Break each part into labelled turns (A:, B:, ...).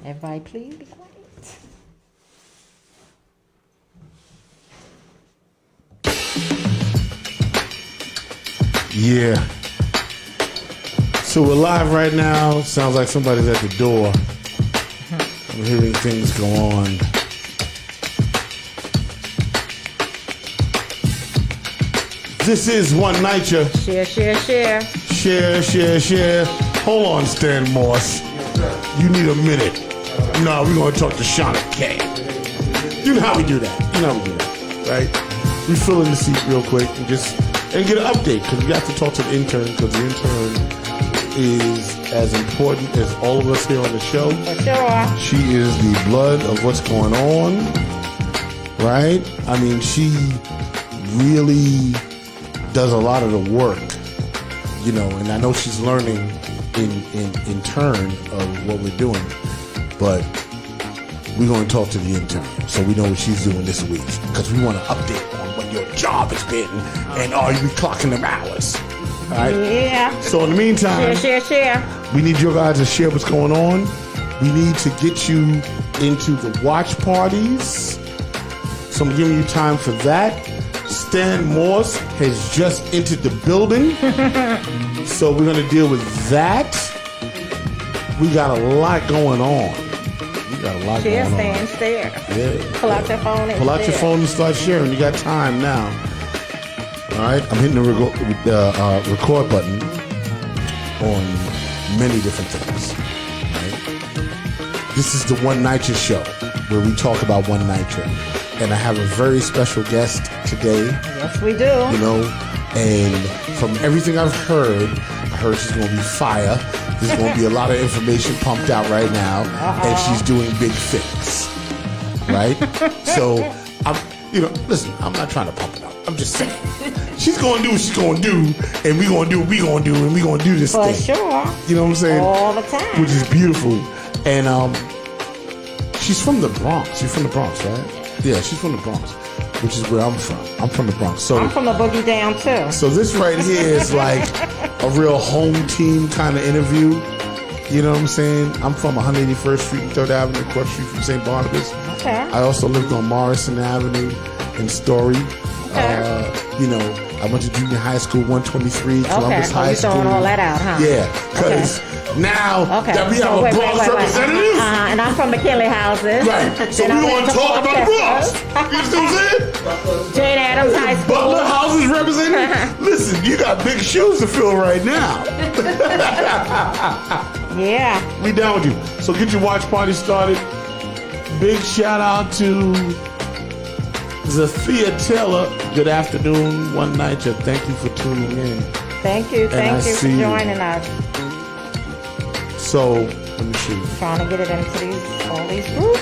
A: Everybody, please be quiet.
B: Yeah. So we're live right now. Sounds like somebody's at the door. I'm hearing things go on. This is One Nycha.
A: Share, share, share.
B: Share, share, share. Hold on, Stan Moss. You need a minute. No, we're going to talk to Shauna K. You know how we do that. You know how we do that, right? We fill in the seat real quick and get an update, because we have to talk to the intern, because the intern is as important as all of us here on the show.
A: For sure.
B: She is the blood of what's going on, right? I mean, she really does a lot of the work, you know, and I know she's learning in turn of what we're doing, but we're going to talk to the intern so we know what she's doing this week, because we want to update on what your job has been and are you clocking them hours? All right?
A: Yeah.
B: So in the meantime,
A: share.
B: we need you guys to share what's going on. We need to get you into the watch parties. So I'm giving you time for that. Stan Morse has just entered the building. So we're going to deal with that. We got a lot going on.
A: Share, stand, stare.
B: Yeah.
A: Pull out your phone and
B: Pull out your phone and start sharing. You got time now. All right. I'm hitting the record button on many different things. Right? This is the One Nycha Show, where we talk about One Nycha. And I have a very special guest today.
A: Yes, we do.
B: You know, and from everything I've heard, I heard she's going to be fire. There's going to be a lot of information pumped out right now. And she's doing big things. Right? So, listen, I'm not trying to pump it up. I'm just saying. She's going to do what she's going to do. And we're going to do what we're going to do. And we're going to do this thing.
A: For sure.
B: You know what I'm saying?
A: All the time.
B: Which is beautiful. And she's from the Bronx. You're from the Bronx, right? Yeah, she's from the Bronx, which is where I'm from. I'm from the Bronx. So
A: I'm from the Boogie Down, too.
B: So this right here is like a real home team kind of interview. You know what I'm saying? I'm from 181st Street and 3rd Avenue, across the street from St. Barnabas.
A: Okay.
B: I also lived on Morrison Avenue in Story. Okay. You know, I went to junior high school, 123, Columbus High School.
A: Throwing all that out, huh?
B: Yeah, because now that we have a Bronx representative.
A: And I'm from McKinley Houses.
B: Right. So we want to talk about the Bronx. You see what I'm saying?
A: Jane Addams High School.
B: Butler Houses representative. Listen, you got big shoes to fill right now.
A: Yeah.
B: We down with you. So get your watch party started. Big shout out to Zathia Taylor. Good afternoon, One Nycha. Thank you for tuning in.
A: Thank you for joining us.
B: So, let me see.
A: Trying to get it into all these groups.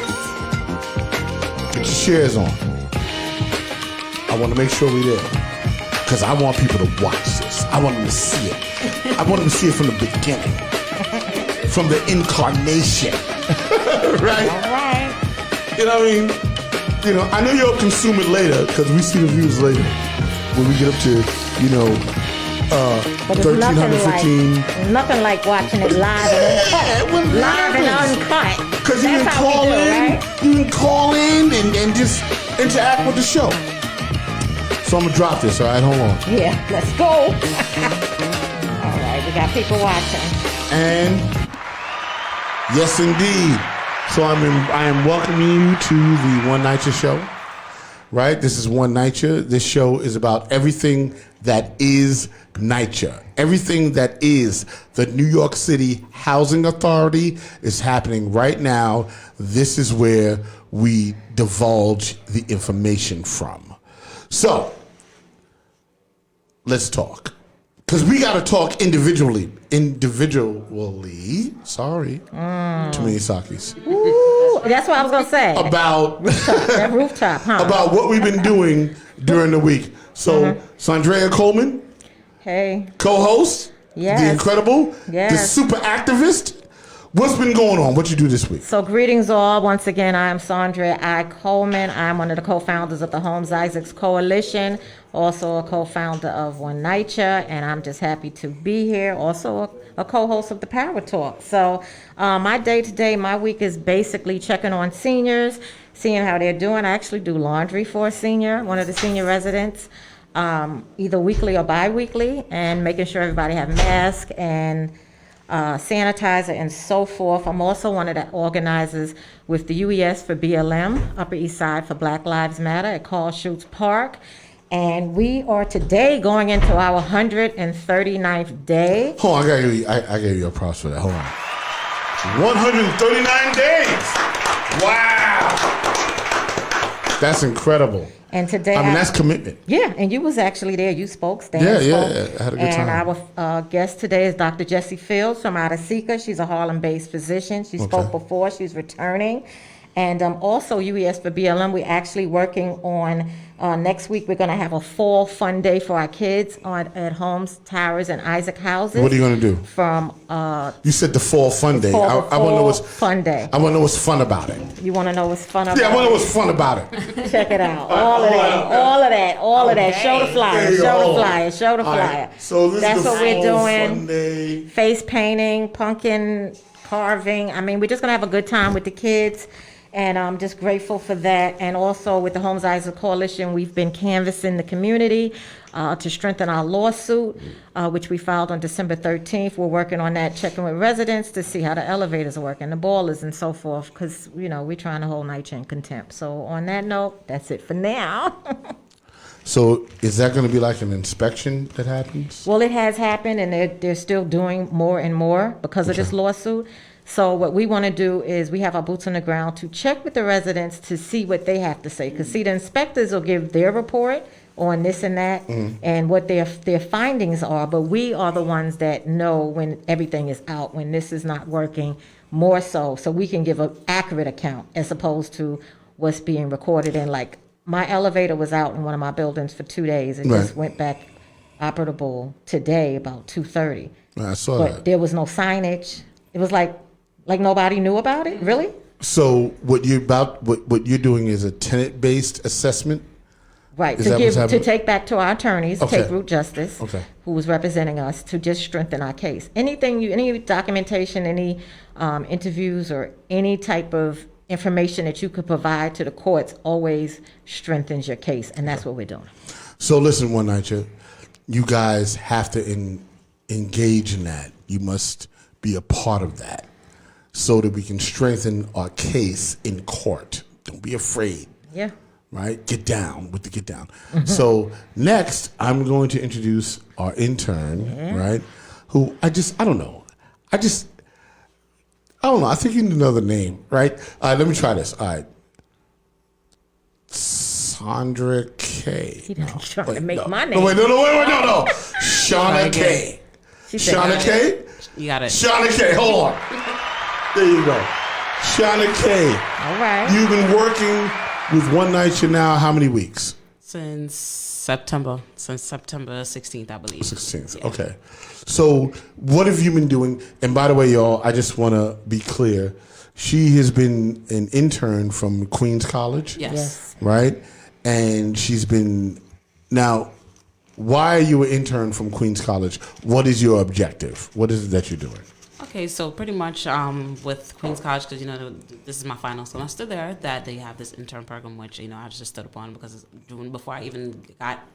B: Get your shares on. I want to make sure we're there. Because I want people to watch this. I want them to see it. I want them to see it from the beginning. From the incarnation. Right?
A: All right.
B: You know what I mean? You know, I know you'll consume it later because we see the views later. When we get up to, 1315.
A: Nothing like watching it live and uncut.
B: Because you can call in, right? You can call in and just interact with the show. So I'm gonna drop this. All right, hold on.
A: Yeah, let's go. All right, we got people watching.
B: And yes, indeed. So I am welcoming you to the One Nycha Show. Right? This is One Nycha. This show is about everything that is Nycha. Everything that is the New York City Housing Authority is happening right now. This is where we divulge the information from. So, let's talk. Because we got to talk individually. Sorry. Too many sakis.
A: Ooh, that's what I was going to say.
B: About
A: that rooftop, huh?
B: About what we've been doing during the week. So, Saundrea Coleman,
A: hey,
B: co-host,
A: yes,
B: the incredible,
A: yes,
B: the super activist. What's been going on? What you do this week?
A: So greetings all. Once again, I am Saundrea I. Coleman. I'm one of the co-founders of the Homes Isaacs Coalition, also a co-founder of One Nycha, and I'm just happy to be here. Also a co-host of the Power Talk. So my day-to-day, my week is basically checking on seniors, seeing how they're doing. I actually do laundry for a senior, one of the senior residents, either weekly or bi-weekly, and making sure everybody have masks and sanitizer and so forth. I'm also one of the organizers with the UES for BLM, Upper East Side for Black Lives Matter at Carl Schutz Park. And we are today going into our 139th day.
B: Hold on, I gave you a props for that. Hold on. 139 days. Wow. That's incredible.
A: And today,
B: that's commitment.
A: Yeah, and you was actually there. You spoke, Stan
B: spoke.
A: Yeah,
B: I had a good time.
A: And our guest today is Dr. Jessie Fields from out of Seeker. She's a Harlem-based physician. She spoke before. She's returning. And also UES for BLM, we're actually working on, next week we're going to have a fall fun day for our kids at Holmes Towers and Isaac houses.
B: What are you going to do?
A: From
B: you said the fall fun day. I want to know what's
A: fun day.
B: I want to know what's fun about it.
A: You want to know what's fun about it?
B: Yeah, I want to know what's fun about it.
A: Check it out. All of that. Show the flyer. Show the flyer.
B: So
A: that's what we're doing.
B: Fun day.
A: Face painting, pumpkin carving. I mean, we're just going to have a good time with the kids. And I'm just grateful for that. And also with the Homes Isaac Coalition, we've been canvassing the community to strengthen our lawsuit, which we filed on December 13th. We're working on that, checking with residents to see how the elevators are working, the boilers and so forth, because, we're trying to hold Nycha in contempt. So on that note, that's it for now.
B: So is that going to be like an inspection that happens?
A: Well, it has happened, and they're still doing more and more because of this lawsuit. So what we want to do is we have our boots on the ground to check with the residents to see what they have to say. Because, see, the inspectors will give their report on this and that and what their findings are. But we are the ones that know when everything is out, when this is not working, more so we can give an accurate account as opposed to what's being recorded in. Like, my elevator was out in one of my buildings for 2 days. It just went back operable today about 2:30.
B: I saw
A: but
B: that.
A: There was no signage. It was like nobody knew about it, really?
B: So what you're doing is a tenant-based assessment?
A: Right, to take back to our attorneys, take root justice, who was representing us, to just strengthen our case. Any documentation, any interviews, or any type of information that you could provide to the courts always strengthens your case, and that's what we're doing.
B: So listen, One Nycha, you guys have to engage in that. You must be a part of that, so that we can strengthen our case in court. Don't be afraid. Yeah. Right? Get down with the get down. So next, I'm going to introduce our intern, right? Who I don't know. I think you need another name, right? Let me try this. All right. Saundrea K.
A: He trying to make my name.
B: Wait. Shauna K. Shauna K?
C: You got it.
B: Shauna K. Hold on. There you go. Shauna K.
A: All right.
B: You've been working with One Nycha now how many weeks?
C: Since September 16th, I believe.
B: 16th, yeah. Okay. So what have you been doing? And by the way, y'all, I just want to be clear. She has been an intern from Queens College.
C: Yes.
B: Right? And she's been... Now, why are you an intern from Queens College? What is your objective? What is it that you're doing?
C: Okay, so pretty much with Queens College, because, this is my final semester there, that they have this intern program, which, I just stood upon because before I even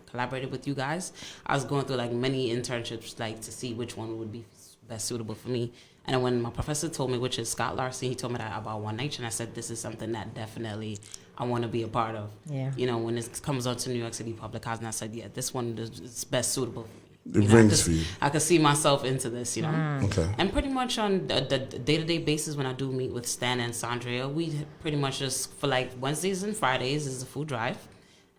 C: collaborated with you guys, I was going through, many internships, to see which one would be best suitable for me. And then when my professor told me, which is Scott Larson, he told me that about One Nycha, and I said, this is something that definitely I want to be a part of. Yeah. When this comes out to New York City Public Housing, I said, yeah, this one is best suitable for me.
B: It rings for you.
C: I could see myself into this,
B: Okay.
C: And pretty much on the day-to-day basis, when I do meet with Stan and Saundrea, we pretty much just, for Wednesdays and Fridays is a food drive.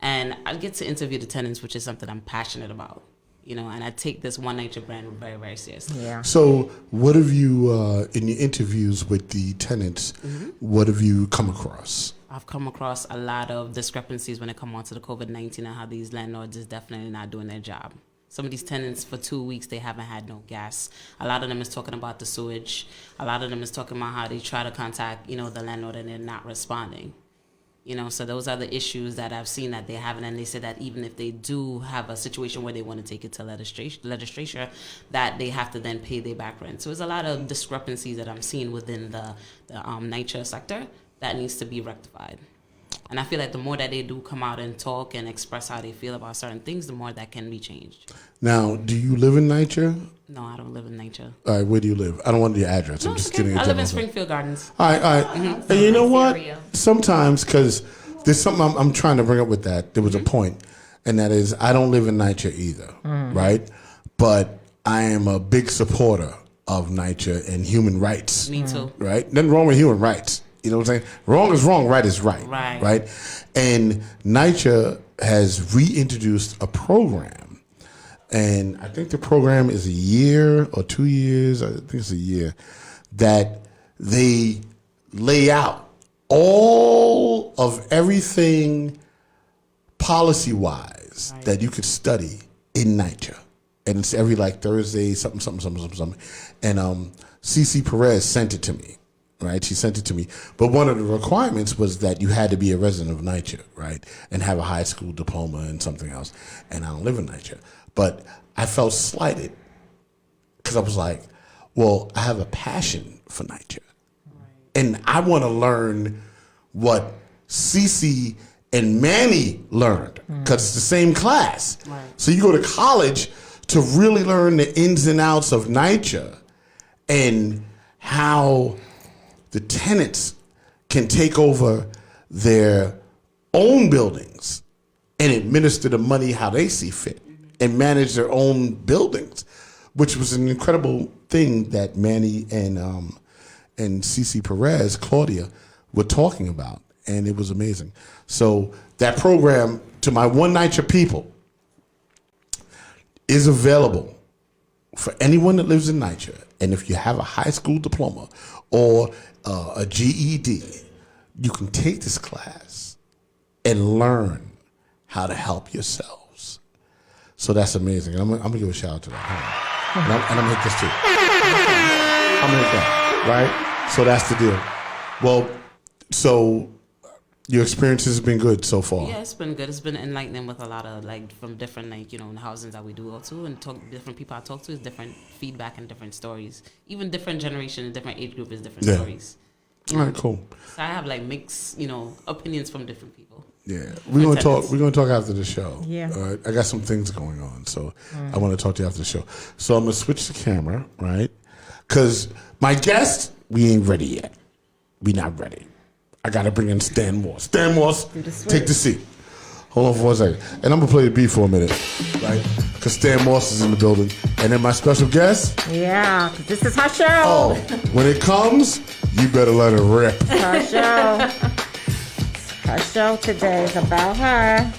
C: And I get to interview the tenants, which is something I'm passionate about, and I take this One Nycha brand very, very seriously. Yeah.
B: So what have you, in your interviews with the tenants, what have you come across?
C: I've come across a lot of discrepancies when it comes on to the COVID-19 and how these landlords is definitely not doing their job. Some of these tenants, for 2 weeks, they haven't had no gas. A lot of them is talking about the sewage. A lot of them is talking about how they try to contact, the landlord and they're not responding. So those are the issues that I've seen that they haven't, and they said that even if they do have a situation where they want to take it to legislature, that they have to then pay their back rent. So there's a lot of discrepancies that I'm seeing within the Nycha sector that needs to be rectified. And I feel like the more that they do come out and talk and express how they feel about certain things, the more that can be changed.
B: Now, do you live in Nycha?
C: No, I don't live in Nycha.
B: All right, where do you live? I don't want your address.
C: No,
B: I'm just
C: it's okay.
B: kidding.
C: I live in Springfield Gardens.
B: All right. And you know what? Sometimes, because there's something I'm trying to bring up with that. There was a point, and that is I don't live in Nycha either, right? But I am a big supporter of Nycha and human rights.
C: Me too.
B: Right? Nothing wrong with human rights. You know what I'm saying? Wrong is wrong, right is right. Right? And Nycha has reintroduced a program. And I think the program is a year or 2 years, I think it's a year, that they lay out all of everything policy-wise that you could study in Nycha. And it's every Thursday, something. And CC Perez sent it to me. Right, she sent it to me. But one of the requirements was that you had to be a resident of Nycha, right, and have a high school diploma and something else. And I don't live in Nycha. But I felt slighted because I was like, well, I have a passion for Nycha. And I want to learn what Cece and Manny learned because it's the same class. So you go to college to really learn the ins and outs of Nycha and how the tenants can take over their own buildings and administer the money how they see fit and manage their own buildings, which was an incredible thing that Manny and CC Perez, Claudia, were talking about, and it was amazing. So that program, to my One Nycha people, is available for anyone that lives in Nycha. And if you have a high school diploma or a GED, you can take this class and learn how to help yourselves. So that's amazing. And I'm gonna give a shout out to that. And I'm gonna hit this too. I'm gonna hit that, right? So that's the deal. Well, so your experiences have been good so far.
C: Yeah, it's been good. It's been enlightening with a lot of from different housings that we do go to and talk. Different people I talk to is different feedback and different stories. Even different generation and different age group is different stories.
B: All right, cool.
C: So I have mixed opinions from different people.
B: Yeah, we're gonna talk. We're gonna talk after the show.
A: Yeah.
B: All right. I got some things going on, so I want to talk to you after the show. So I'm gonna switch the camera, right? Because my guest, we ain't ready yet. We not ready. I gotta bring in Stan Morse. Stan Morse, take the seat. Hold on for 1 second. And I'm gonna play the beat for a minute, right? Because Stan Morse is in the building. And then my special guest.
A: Yeah, this is her show.
B: Oh, when it comes, you better let it rip.
A: Her show. Her show today is about her.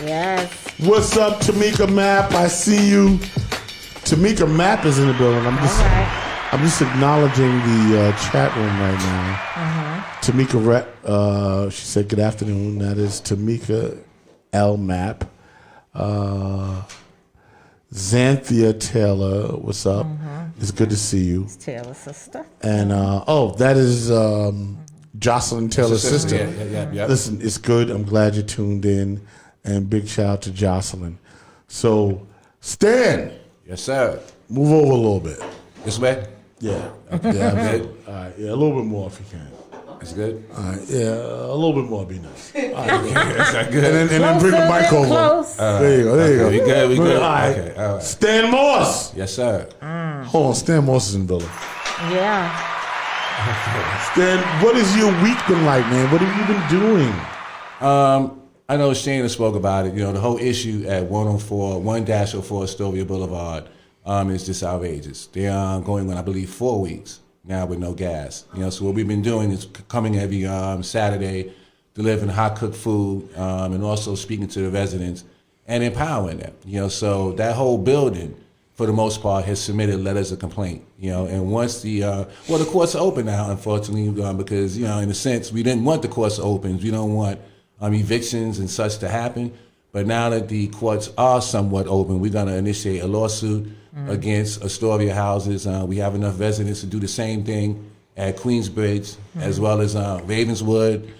A: Yes.
B: What's up, Tamika Mapp? I see you. Tamika Mapp is in the building. I'm just acknowledging the chat room right now. Tamika, she said good afternoon. That is Tamika L. Mapp. Xanthia Taylor, what's up? It's good to see you.
A: It's Taylor's sister.
B: And that is Jocelyn Taylor's sister.
D: Yeah.
B: Listen, it's good. I'm glad you tuned in. And big shout out to Jocelyn. So, Stan.
D: Yes, sir.
B: Move over a little bit.
D: This way?
B: Yeah.
D: Good.
B: All right. Yeah, a little bit more if you can.
D: It's good.
B: All right. Yeah, a little bit more would be nice. All right.
D: Is that good?
B: And then bring the mic over.
A: Close.
B: There you go.
D: We good. We good.
B: All right.
D: Okay. All right.
B: Stan Morse.
D: Yes, sir.
B: Hold on. Stan Morse is in the building.
A: Yeah.
B: Stan, what has your week been like, man? What have you been doing?
D: I know Shana spoke about it. The whole issue at 1-04 Astoria Boulevard is just outrageous. They are going on, I believe, 4 weeks now with no gas. So what we've been doing is coming every Saturday, delivering hot cooked food, and also speaking to the residents and empowering them. So that whole building, for the most part, has submitted letters of complaint. And once the courts are open now, unfortunately, because in a sense we didn't want the courts open. We don't want evictions and such to happen. But now that the courts are somewhat open, we're going to initiate a lawsuit against Astoria houses. We have enough residents to do the same thing at Queensbridge, as well as Ravenswood,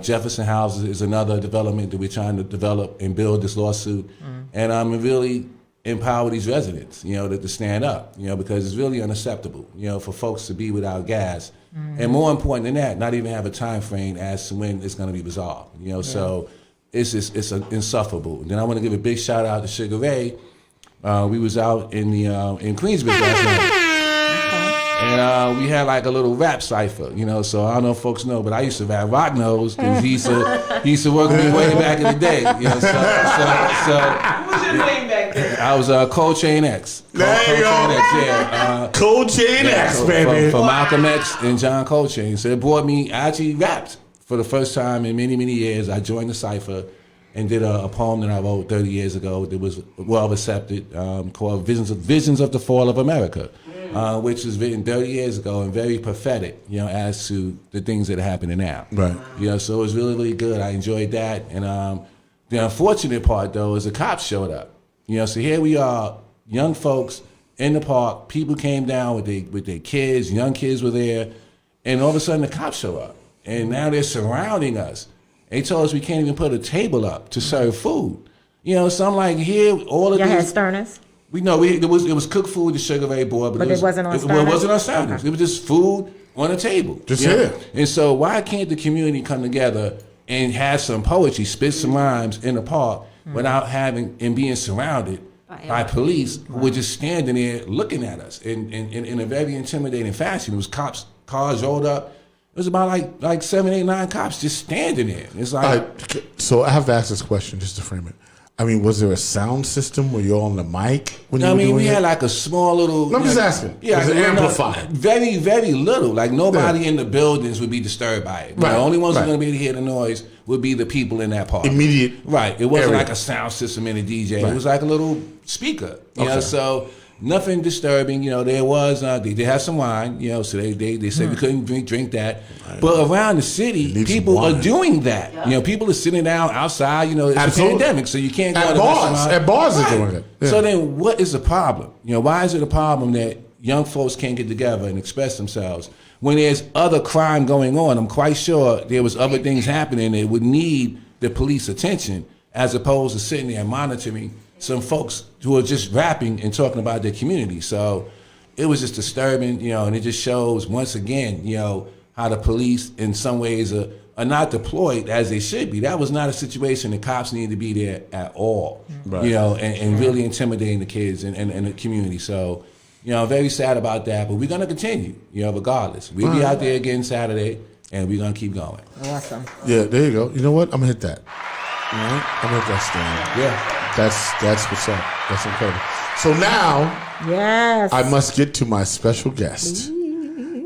D: Jefferson House is another development that we're trying to develop and build this lawsuit. And really empower these residents, to stand up, because it's really unacceptable, for folks to be without gas. And more important than that, not even have a time frame as to when it's going to be resolved, so it's insufferable. Then I want to give a big shout out to Sugar Ray. We was out in Queensbridge last night. And we had like a little rap cipher, so I don't know if folks know, but I used to rap Rock Nose because he used to work with me way back in the day. So
E: What was your name back then?
D: I was Cold Chain X.
B: There you go.
D: X, yeah.
B: Cold Chain X, baby.
D: For Malcolm X and John Coltrane. So it brought me, I actually rapped for the first time in many, many years. I joined the cipher and did a poem that I wrote 30 years ago that was well accepted, called Visions of the Fall of America. Which was written 30 years ago and very prophetic, as to the things that are happening now.
B: Right.
D: So it was really, really good. I enjoyed that. And the unfortunate part, though, is the cops showed up. So here we are, young folks in the park. People came down with their kids. Young kids were there. And all of a sudden, the cops show up. And now they're surrounding us. They told us we can't even put a table up to serve food. So I'm like, here, all of
A: Y'all had
D: these...
A: Sterners?
D: It was cooked food the Sugar Ray bought,
A: But it wasn't on
D: It
A: Sterners?
D: wasn't on Sterners.
A: Okay.
D: It was just food on a table.
B: Just here.
D: And so why can't the community come together and have some poetry, spit some rhymes in the park without having and being surrounded by police who were just standing there looking at us in a very intimidating fashion? It was cops, cars rolled up. It was about like 7, 8, 9 cops just standing there. It's like...
B: All right, so I have to ask this question just to frame it. I mean, was there a sound system? Were you on the mic when you were doing
D: we
B: it?
D: had like a small little...
B: I'm just asking.
D: Yeah,
B: was it amplified?
D: Very, very little. Like nobody in the buildings would be disturbed by it.
B: Right.
D: The only ones who are
B: Right.
D: going to be able to hear the noise would be the people in that park.
B: Immediate
D: Right. It wasn't
B: area.
D: like a sound system in a DJ.
B: Right.
D: It was like a little speaker. You know,
B: Okay.
D: so nothing disturbing. There was, they did have some wine, so they said we couldn't drink that. But around the city,
B: need some
D: people are
B: wine.
D: doing that. People are sitting down outside, it's
B: Absolutely.
D: a pandemic, so you can't go
B: At
D: to
B: bars.
D: restaurant.
B: At bars they're doing it. Yeah.
D: So then what is the problem? Why is it a problem that young folks can't get together and express themselves when there's other crime going on? I'm quite sure there was other things happening that would need the police attention as opposed to sitting there monitoring some folks who are just rapping and talking about their community. So it was just disturbing, and it just shows once again, how the police in some ways are not deployed as they should be. That was not a situation the cops needed to be there at all,
B: Right.
D: and really intimidating the kids and the community. So, I'm very sad about that, but we're going to continue, regardless. We'll be out there again Saturday, and we're going to keep going.
A: Awesome.
B: Yeah, there you go. You know what? I'm going to hit that. All right? I'm going to hit that stand.
D: Yeah.
B: That's what's up. That's incredible. So now
A: Yes.
B: I must get to my special guest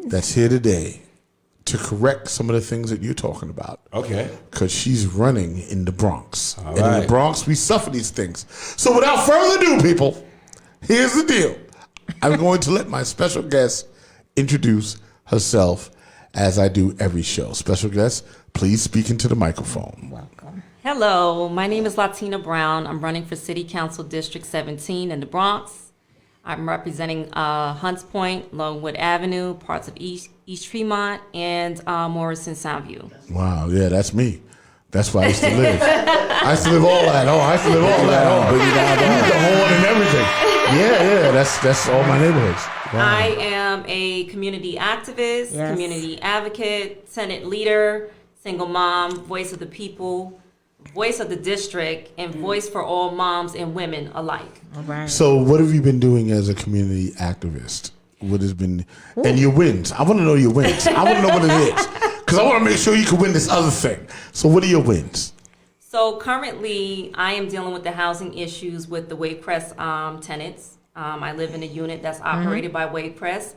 B: that's here today to correct some of the things that you're talking about.
D: Okay.
B: Because she's running in the Bronx. And in
D: right.
B: the Bronx, we suffer these things. So without further ado, people, here's the deal. I'm going to let my special guest introduce herself as I do every show. Special guest, please speak into the microphone.
A: Welcome.
F: Hello, my name is Lattina Brown. I'm running for City Council District 17 in the Bronx. I'm representing Hunts Point, Longwood Avenue, parts of East Tremont, and Morrison Soundview.
B: Wow, yeah, that's me. That's where I used to live. I used to live all that. Oh, I used to live all that. Oh, the horn and everything. Yeah, that's all my neighborhoods. Wow.
F: I am a community activist,
A: Yes.
F: community advocate, Senate leader, single mom, voice of the people, voice of the district, and voice for all moms and women alike.
A: All right.
B: So what have you been doing as a community activist? What has been, and your wins? I want to know your wins. I want to know what it is. Because I want to make sure you can win this other thing. So what are your wins?
F: So currently, I am dealing with the housing issues with the Wave Press tenants. I live in a unit that's operated by Wave Press.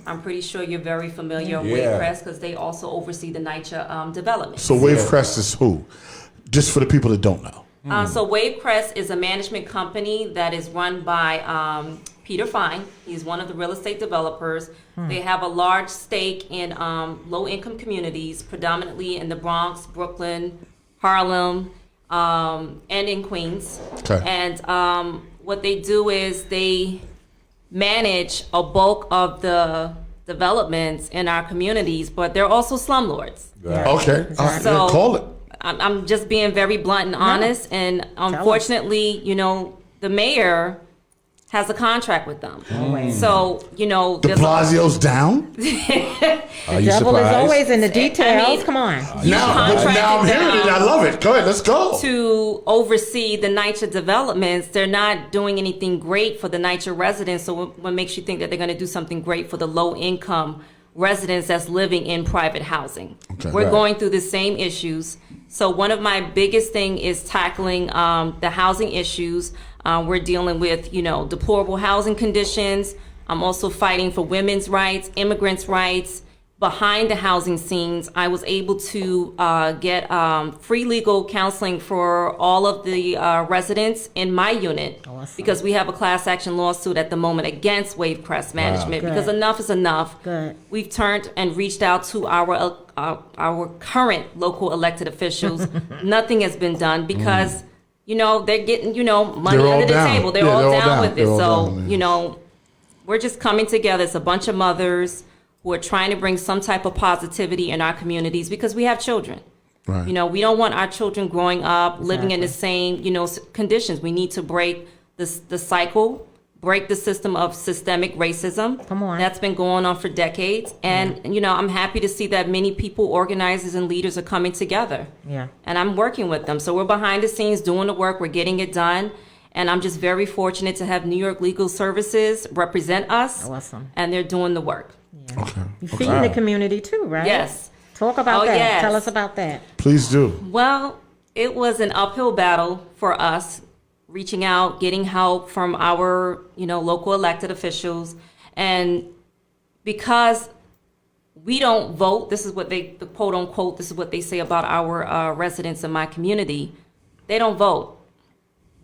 F: I'm pretty sure you're very familiar with
D: Yeah.
F: Wave Press because they also oversee the Nycha development.
B: So Wave Crest is who? Just for the people that don't know.
F: So Wave Press is a management company that is run by Peter Fine. He's one of the real estate developers. They have a large stake in low-income communities, predominantly in the Bronx, Brooklyn, Harlem, and in Queens.
B: Okay.
F: And what they do is they manage a bulk of the developments in our communities, but they're also slumlords.
D: Right.
B: Okay. All right.
F: So-
B: Call it.
F: I'm just being very blunt and honest, and unfortunately, the mayor has a contract with them. So,
B: De
F: there's
B: Blasio's down?
D: Are you
A: Devil
D: surprised?
A: is always in the details.
F: I mean,
A: Come on.
B: Now I'm hearing it. I love it. Go ahead. Let's go.
F: to oversee the Nycha developments. They're not doing anything great for the Nycha residents. So what makes you think that they're going to do something great for the low income residents that's living in private housing?
B: Okay.
F: We're
D: Right.
F: going through the same issues. So one of my biggest thing is tackling the housing issues. We're dealing with, deplorable housing conditions. I'm also fighting for women's rights, immigrants' rights. Behind the housing scenes, I was able to get free legal counseling for all of the residents in my unit, because we have a class action lawsuit at the moment against Wavecrest Management,
A: Good.
F: because enough is enough.
A: Good.
F: We've turned and reached out to our current local elected officials. Nothing has been done because they're getting money
B: They're all
F: under the
B: down.
F: table. They're
B: Yeah,
F: all
B: they're all
F: down
B: down.
F: with it.
B: They're all
F: So
B: down, man.
F: we're just coming together. It's a bunch of mothers who are trying to bring some type of positivity in our communities because we have children.
B: Right.
F: We don't want our children growing up living in the same, conditions. We need to break the cycle, break the system of systemic racism.
A: Come on.
F: That's been going on for decades. And, I'm happy to see that many people, organizers and leaders are coming together.
A: Yeah.
F: And I'm working with them. So we're behind the scenes doing the work. We're getting it done. And I'm just very fortunate to have New York Legal Services represent us.
A: Awesome.
F: And they're doing the work.
B: Okay.
A: You feeding the community too, right?
F: Yes.
A: Talk about
F: Oh,
A: that.
F: yes.
A: Tell us about that.
B: Please do.
F: Well, it was an uphill battle for us, reaching out, getting help from our, local elected officials. And because we don't vote, this is what the quote unquote, this is what they say about our residents in my community. They don't vote.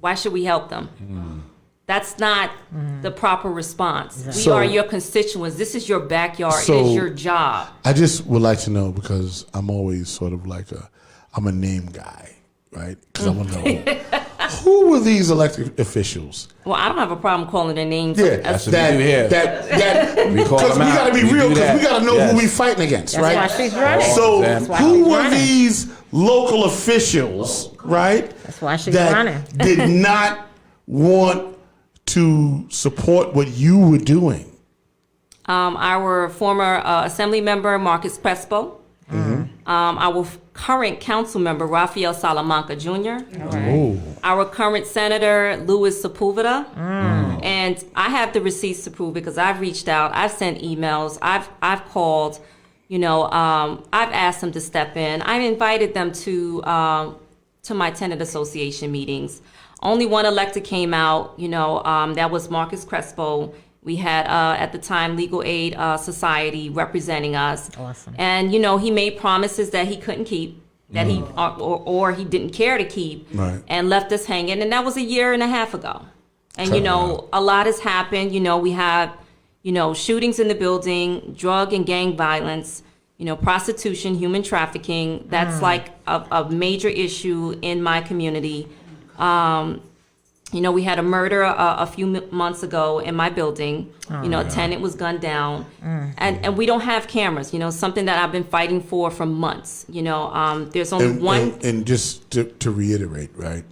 F: Why should we help them? That's not the proper response. We
B: So-
F: are your constituents. This is your backyard.
B: So-
F: it is your job.
B: I just would like to know, because I'm always sort of like I'm a name guy, right? Because I want to know who were these elected officials?
F: Well, I don't have a problem calling their names.
B: Yeah,
D: That's what we do here.
B: that
D: We call
B: because
D: them
B: we
D: out.
B: got to be
D: We do
B: real, because
D: that.
B: we got to know
D: Yes.
B: who we fighting against,
A: That's
B: right?
A: why she's running.
B: So
D: That's
A: why
B: who
A: she's
B: were
A: running.
B: these local officials, right?
A: That's why she's
B: that
A: running.
B: did not want to support what you were doing.
F: Our former assembly member, Marcus Crespo. Our current council member, Rafael Salamanca Jr.
B: Oh,
F: Our current senator, Louis Sepulveda. And I have the receipts to prove, because I've reached out, I've sent emails, I've called, I've asked them to step in. I've invited them to my tenant association meetings. Only one elected came out, that was Marcus Crespo. We had, at the time, Legal Aid Society representing us.
A: Awesome.
F: And, he made promises that he couldn't keep, that he or he didn't care to keep,
B: Right.
F: and left us hanging. And that was a year and a half ago. And,
B: Cut it
F: a lot has happened. We have, shootings in the building, drug and gang violence, prostitution, human trafficking. That's like a major issue in my community. We had a murder a few months ago in my building. A tenant was gunned down. And we don't have cameras, something that I've been fighting for months. There's only one.
B: and just to reiterate, right?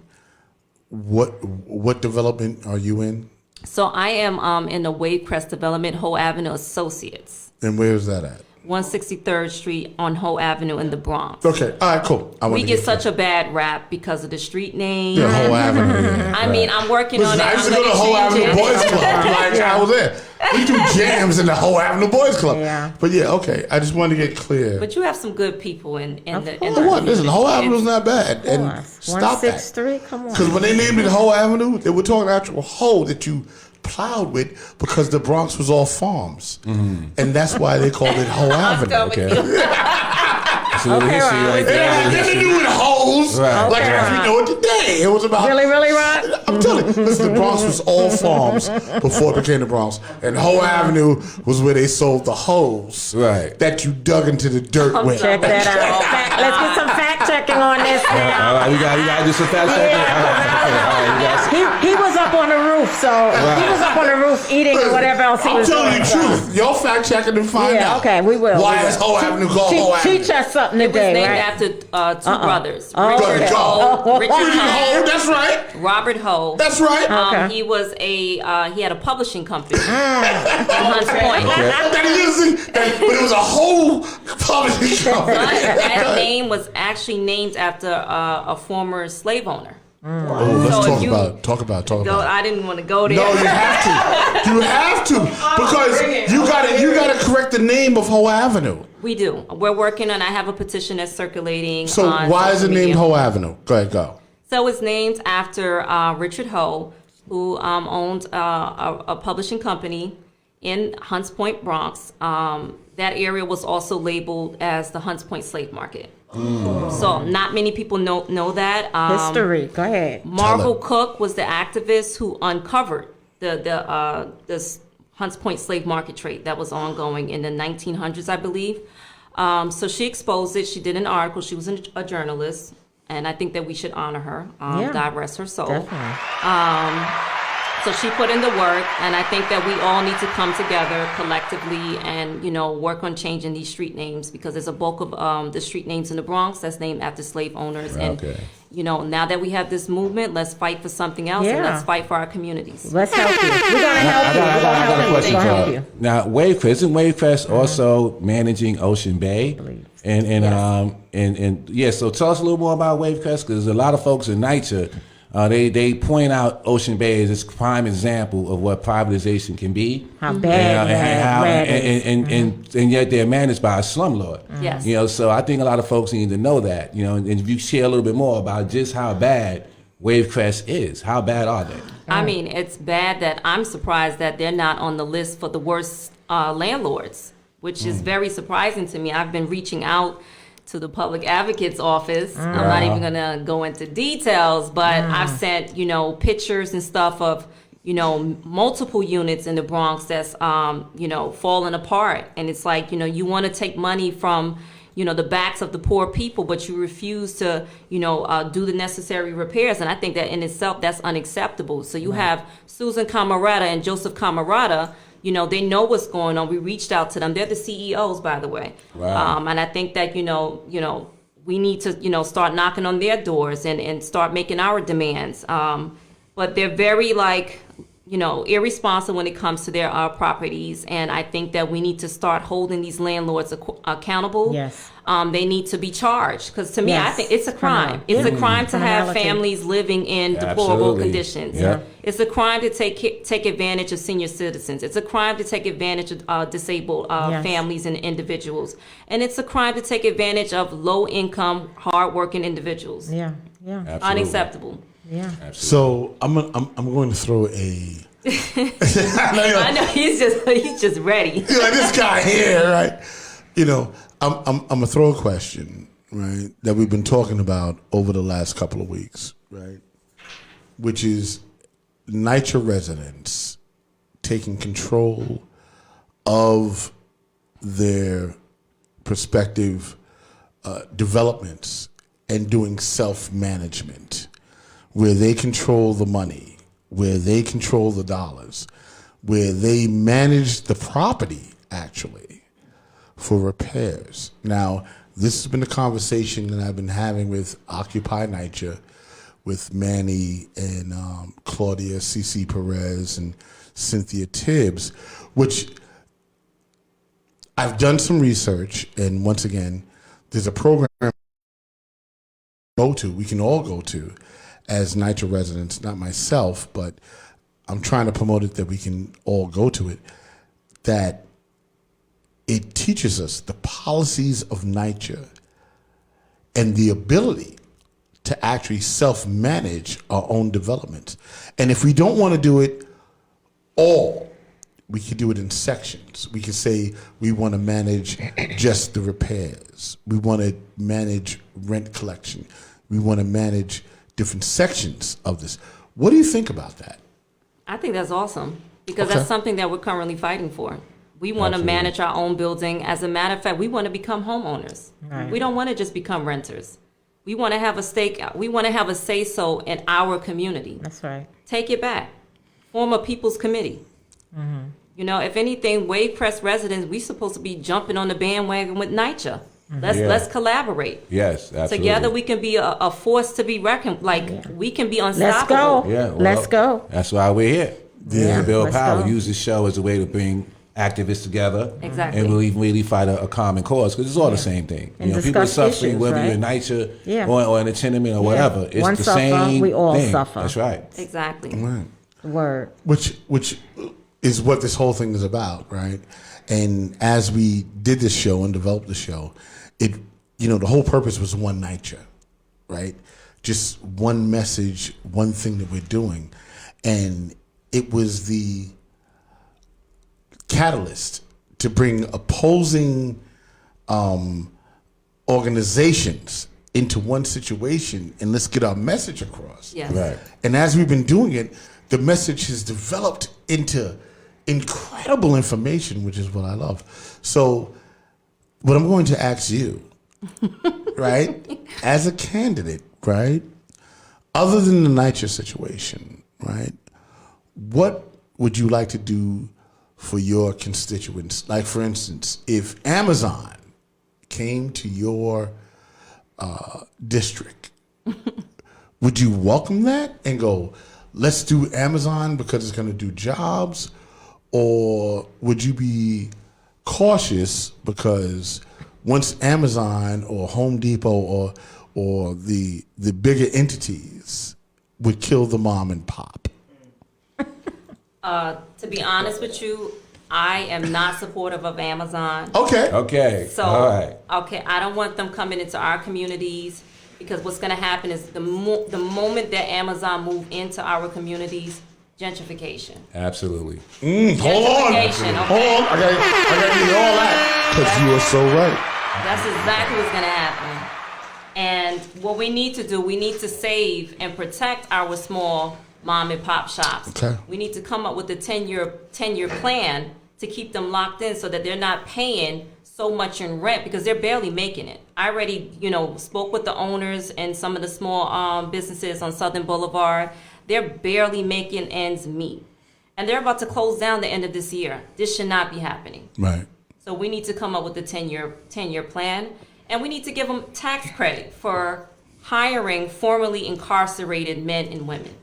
B: What development are you in,
F: So I am in the Wavecrest Development, Hoe Avenue Associates,
B: and where is that at?
F: 163rd Street on Hoe Avenue in the Bronx.
B: Okay, all right, cool.
F: We get such a bad rap because of the street name.
B: the whole avenue. Yeah.
F: I mean, I'm working on
B: Listen,
F: it.
B: I used to
F: I'm
B: go to
F: gonna
B: Whole
F: change
B: Avenue
F: it.
B: Boys Club. Like, I was there. We do jams in the Whole Avenue Boys Club.
A: Yeah.
B: But yeah, okay. I just wanted to get clear.
F: But you have some good people in the.
A: course.
B: The one, listen, Whole Avenue's
F: It's-
B: not bad. And stop that.
A: 163, come on.
B: Because when they named it Whole Avenue, they were talking actual hoe that you plowed with, because the Bronx was all farms. And that's why they called it Whole Avenue.
F: done with you.
D: So the
A: Okay,
D: history
A: Ron.
D: right
B: It
D: there.
B: had nothing to do with hoes,
D: Right.
B: like
A: Okay,
B: as we
A: Ron.
B: know it today. It was about
A: Really, Ron?
B: I'm telling you, listen, the Bronx was all farms before it became the Bronx, and Hoe Avenue was where they sold the hoes
D: Right.
B: that you dug into the dirt with.
A: Check that out. Let's get some fact checking on this now.
D: All right, you got to do some fact checking.
A: He was up on the roof, so he was up on the roof eating or whatever else he
B: I'm
A: was
B: telling
A: doing.
B: you the truth. Y'all fact checking and find
A: Yeah,
B: out.
A: okay, we will.
B: Why
A: we
B: is
A: will.
B: Hoe Avenue called Hoe Avenue?
A: Teach us something
F: It was
A: today,
F: named
A: right?
F: after two brothers,
A: Oh,
F: Richard
B: okay.
F: Ho, Richard
B: Richard Hoe,
F: Ho,
B: that's right.
F: Robert Ho.
B: That's right.
A: Okay.
F: He was he had a publishing company in Hunts Point.
B: But it was a whole publishing company.
F: But that name was actually named after a former slave owner.
B: Oh, let's
F: So if
B: talk
F: you-
B: about it.
F: I didn't want to go there.
B: No, you have to. You have to because you gotta correct the name of Hoe Avenue.
F: We do. We're working on. I have a petition that's circulating.
B: So
F: on
B: why is it
F: social
B: named
F: media.
B: Hoe Avenue? Go ahead, go.
F: So it's named after Richard Ho, who owned a publishing company in Hunts Point, Bronx. That area was also labeled as the Hunts Point slave market. So not many people know that.
A: History. Go ahead.
F: Marvel
B: Tell it.
F: Cook was the activist who uncovered this Hunts Point slave market trade that was ongoing in the 1900s, I believe. So she exposed it. She did an article. She was a journalist, and I think that we should honor her.
A: Yeah.
F: God rest her soul.
A: Definitely.
F: So she put in the work, and I think that we all need to come together collectively and, work on changing these street names, because there's a bulk of the street names in the Bronx that's named after slave owners.
D: Okay.
F: And, now that we have this movement, let's fight for something else, and
A: Yeah.
F: let's fight for our communities.
A: Let's help you. We're going to help you.
D: I got a question
A: We're
D: for
A: going to help
D: you.
A: you.
D: Now, Wavecrest, isn't Wavecrest also managing Ocean Bay? And yeah, so tell us a little more about Wavecrest, because a lot of folks in Nycha, they point out Ocean Bay as this prime example of what privatization can be.
A: How bad
D: and yet they're managed by a slumlord.
F: Yes.
D: So I think a lot of folks need to know that, and if you share a little bit more about just how bad Wavecrest is, how bad are they?
F: I mean, it's bad that I'm surprised that they're not on the list for the worst landlords, which is very surprising to me. I've been reaching out to the public advocate's office. I'm not even going to go into details, but I've sent, pictures and stuff of, multiple units in the Bronx that's, falling apart. And it's like, you want to take money from, the backs of the poor people, but you refuse to, do the necessary repairs. And I think that in itself, that's unacceptable. So you have Susan Camarata and Joseph Camarata. They know what's going on. We reached out to them. They're the CEOs, by the way.
D: Wow.
F: And I think that, we need to, start knocking on their doors and start making our demands. But they're very, irresponsible when it comes to their properties. And I think that we need to start holding these landlords accountable.
A: Yes.
F: They need to be charged, because to me, I
A: Yes.
F: think it's a crime.
A: Criminal.
F: It's a crime to have
A: Criminality.
F: families living in deplorable
D: Absolutely.
F: conditions.
D: Yeah.
F: It's a crime to take advantage of senior citizens. It's a crime to take advantage of disabled
A: Yes.
F: families and individuals. And it's a crime to take advantage of low-income, hard-working indivials.
A: Yeah.
D: Absolutely.
F: Unacceptable.
A: Yeah.
B: So I'm going to throw a.
F: I know he's just ready.
B: Like this guy here, right? I'm gonna throw a question, right, that we've been talking about over the last couple of weeks, right? Which is Nycha residents taking control of their prospective developments and doing self-management, where they control the money, where they control the dollars, where they manage the property, actually, for repairs. Now, this has been a conversation that I've been having with Occupy Nycha, with Manny and Claudia C.C. Perez and Cynthia Tibbs, which I've done some research, and once again, there's a program we can all go to as Nycha residents, not myself, but I'm trying to promote it that we can all go to it, that it teaches us the policies of Nycha and the ability to actually self-manage our own development. And if we don't want to do it all, we could do it in sections. We could say we want to manage just the repairs. We want to manage rent collection. We want to manage different sections of this. What do you think about that?
F: I think that's awesome because
B: Okay.
F: that's something that we're currently fighting for. We want to
D: Absolutely.
F: manage our own building. As a matter of fact, we want to become homeowners.
A: Right.
F: We don't want to just become renters. We want to have a stake. We want to have a say-so in our community.
A: That's right.
F: Take it back. Form a people's committee. You know, if anything, Wave Crest residents, we supposed to be jumping on the bandwagon with Nycha. Let's collaborate.
D: Yes, absolutely.
F: Together we can be a force to be reckoned. Like we can be
A: Let's
F: unstoppable.
A: go.
D: Yeah, well,
A: Let's go.
D: That's why we're here.
A: Yeah,
D: To build
A: let's
D: power.
A: go.
D: Use this show as a way to bring activists together.
F: Exactly.
D: And really fight a common cause because it's all the same thing.
A: And
D: people
A: discuss
D: suffering,
A: issues,
D: whether
A: right?
D: you're in NYCHA
A: Yeah.
D: or in a tenement or whatever. It's
A: One
D: the
A: suffer,
D: same
A: we all
D: thing.
A: suffer.
D: That's right.
F: Exactly.
B: Right.
A: Word.
B: Which is what this whole thing is about, right? And as we did this show and developed the show, the whole purpose was one NYCHA, right? Just one message, one thing that we're doing. And it was the catalyst to bring opposing organizations into one situation and let's get our message across.
F: Yes.
D: Right.
B: And as we've been doing it, the message has developed into incredible information, which is what I love. So what I'm going to ask you, right, as a candidate, right, other than the NYCHA situation, right, what would you like to do for your constituents? Like, for instance, if Amazon came to your district, would you welcome that and go, let's do Amazon because it's going to do jobs? Or would you be cautious because once Amazon or Home Depot or the bigger entities would kill the mom and pop?
F: To be honest with you, I am not supportive of Amazon.
B: Okay.
D: Okay.
F: So,
D: all right.
F: okay, I don't want them coming into our communities because what's going to happen is the moment that Amazon move into our communities, gentrification.
D: Absolutely.
B: Hold on.
F: Gentrification,
B: Hold
F: okay?
B: on. I got to hear all that because you are so right.
F: That's exactly what's going to happen. And what we need to do, we need to save and protect our small mom and pop shops.
B: Okay.
F: We need to come up with a 10-year plan to keep them locked in so that they're not paying so much in rent because they're barely making it. I already, spoke with the owners and some of the small businesses on Southern Boulevard. They're barely making ends meet. And they're about to close down the end of this year. This should not be happening.
B: Right.
F: So we need to come up with a 10-year plan, and we need to give them tax credit for hiring formerly incarcerated men and women.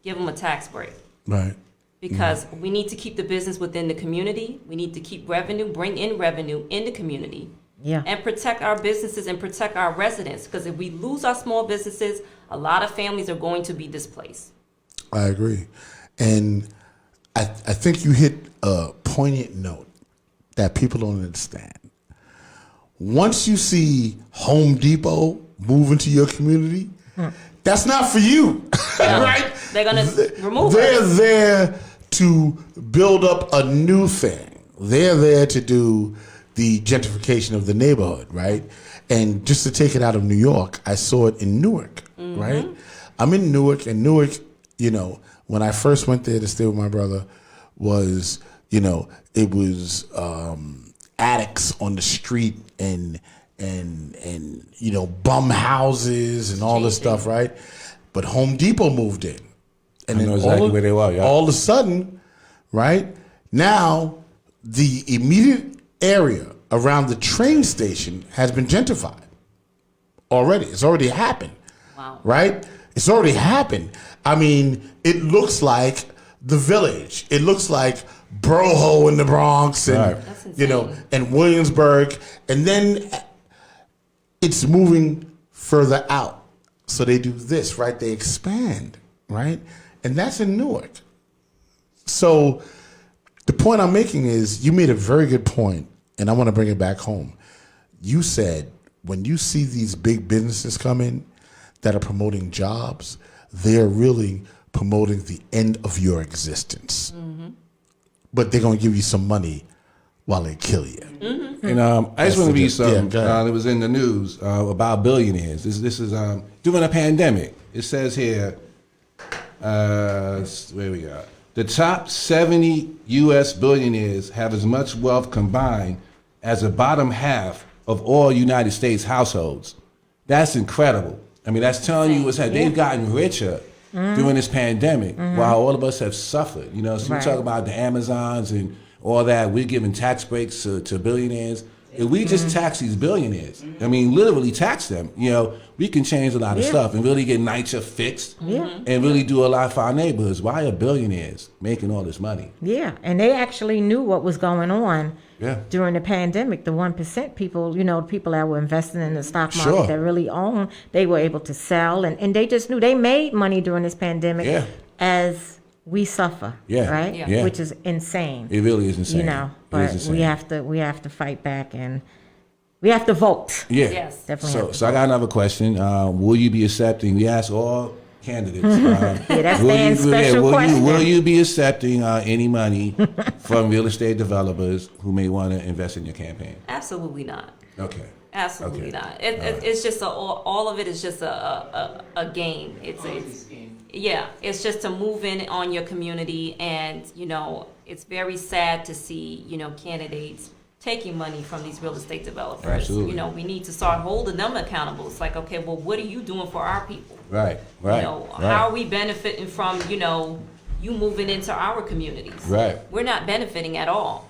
F: Give them a tax break
B: Right.
F: because we need to keep the business within the community. We need to keep revenue, bring in revenue in the community,
A: Yeah.
F: and protect our businesses and protect our residents. Because if we lose our small businesses, a lot of families are going to be displaced.
B: I agree. And I think you hit a poignant note that people don't understand. Once you see Home Depot move into your community, that's not for you, right?
F: They're going to remove
B: They're
F: us.
B: there to build up a new thing. They're there to do the gentrification of the neighborhood, right? And just to take it out of New York, I saw it in Newark, right? I'm in Newark, and Newark, when I first went there to stay with my brother, was, it was attics on the street and bum houses and all this stuff, right? But Home Depot moved in. And
D: I know exactly where they were, yeah.
B: All of a sudden, right, now the immediate area around the train station has been gentrified already. It's already happened.
F: Wow.
B: Right? It's already happened. I mean, it looks like the Village. It looks like Broho in the Bronx and
D: Right.
F: That's insane.
B: and Williamsburg, and then it's moving further out. So they do this, right? They expand, right? And that's in Newark. So the point I'm making is you made a very good point, and I want to bring it back home. You said when you see these big businesses come in that are promoting jobs, they're really promoting the end of your existence. but they're gonna give you some money while they kill you.
D: And I just want to read something
B: go ahead.
D: that was in the news about billionaires. This is during a pandemic. It says here, where we go. The top 70 U.S. billionaires have as much wealth combined as the bottom half of all United States households. That's incredible. I mean, that's telling you what's happening. They've gotten richer during this pandemic while all of us have suffered. You know, so we
A: Right.
D: talk about the Amazons and all that. We're giving tax breaks to billionaires. If we just tax these billionaires, I mean, literally tax them, you know, we can change a lot of stuff and really get Nycha fixed and really do a lot for our neighborhoods. Why are billionaires making all this money?
A: Yeah, and they actually knew what was going on
D: Yeah.
A: during the pandemic. The 1% people, you know, people that were investing in the stock market
D: Sure.
A: that really own, they were able to sell, and they just knew they made money during this pandemic
D: Yeah.
A: as we suffer,
D: Yeah.
A: right?
D: Yeah.
A: Which is insane.
D: It really is insane.
A: You know,
D: It is
A: but
D: insane.
A: we have to fight back, and we have to vote.
D: Yeah.
F: Yes.
A: Definitely
D: So,
A: have to
D: so I got another question. Will you be accepting? We ask all candidates.
A: Yeah, that's
D: will
A: Dan's
D: you,
A: special question.
D: will you be accepting any money from real estate developers who may want to invest in your campaign?
F: Absolutely not.
D: Okay.
F: Absolutely
D: Okay.
F: not. It's just all of it is just a game. It's yeah. It's just to move in on your community, and you know, it's very sad to see, you know, candidates taking money from these real estate developers.
D: Absolutely.
F: You know, we need to start holding them accountable. It's like, okay, well, what are you doing for our people?
D: Right. Right.
F: You know,
D: right.
F: how are we benefiting from, you know, you moving into our communities?
D: Right.
F: We're not benefiting at all.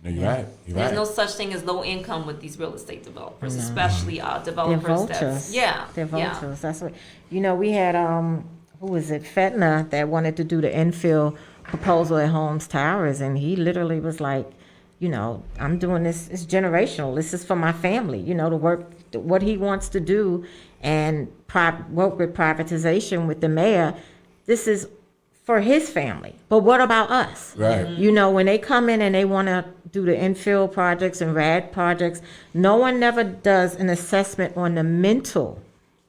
D: No, you're right. You're
F: There's
D: right.
F: no such thing as low income with these real estate developers, especially
A: They're
F: developers.
A: vultures.
F: Yeah,
A: They're
F: yeah.
A: vultures. That's what, you know, we had, who was it, Fetna, that wanted to do the infill proposal at Holmes Towers, and he literally was like, you know, I'm doing this, it's generational. This is for my family, you know, to work, what he wants to do and work with privatization with the mayor. This is for his family. But what about us?
D: Right.
A: You know, when they come in and they want to do the infill projects and RAD projects, no one never does an assessment on the mental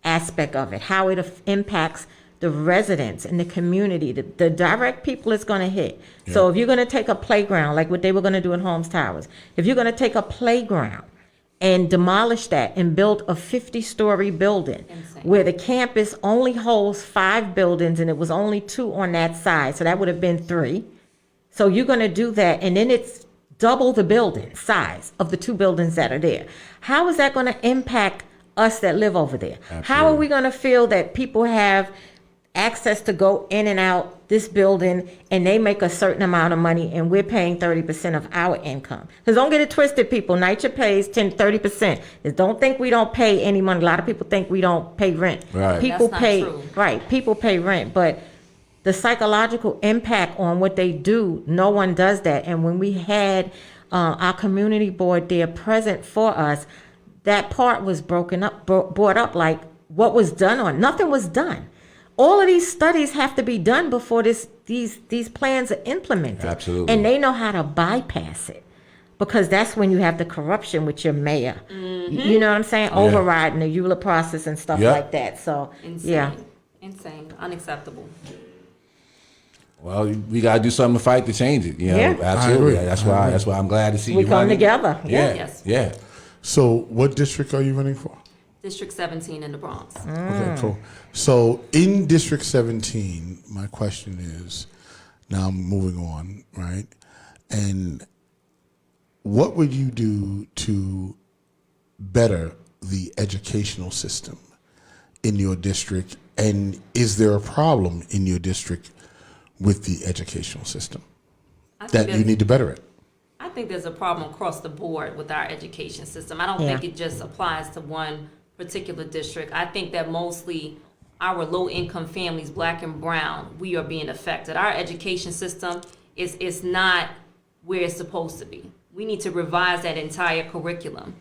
A: aspect of it, how it impacts the residents and the community, the direct people it's going to hit. So if you're going to take a playground, like what they were going to do in Holmes Towers, if you're going to take a playground and demolish that and build a 50-story building
F: Insane.
A: where the campus only holds 5 buildings and it was only 2 on that side, so that would have been 3. So you're going to do that, and then it's double the building size of the 2 buildings that are there. How is that going to impact us that live over there? How are we going to feel that people have access to go in and out this building and they make a certain amount of money and we're paying 30% of our income? Because don't get it twisted, people. Nycha pays 30%. Don't think we don't pay any money. A lot of people think we don't pay rent.
D: Right.
A: People
F: That's not
A: pay
F: true.
A: right. People pay rent, but the psychological impact on what they do, no one does that. And when we had our community board there present for us, that part was brought up like what was done on. Nothing was done. All of these studies have to be done before these plans are implemented.
D: Absolutely.
A: And they know how to bypass it, because that's when you have the corruption with your mayor. You know what I'm saying? Overriding the EULA process and stuff
D: Yep.
A: like that. So,
F: Insane.
A: yeah.
F: Insane. Unacceptable.
D: Well, we got to do something to fight to change it. You know?
A: Yeah.
D: Absolutely.
B: I agree.
D: That's why I'm glad to see
A: We
D: you
A: come
D: running.
A: together.
D: Yeah.
F: Yes.
D: Yeah.
B: So, what district are you running for?
F: District 17 in the Bronx.
B: Okay, cool. So, in District 17, my question is, now I'm moving on, right? And what would you do to better the educational system in your district? And is there a problem in your district with the educational system
F: I think
B: that you
F: there's-
B: need to better it?
F: I think there's a problem across the board with our education system. I don't
A: Yeah.
F: think it just applies to one particular district. I think that mostly our low-income families, black and brown, we are being affected. Our education system is not where it's supposed to be. We need to revise that entire curriculum.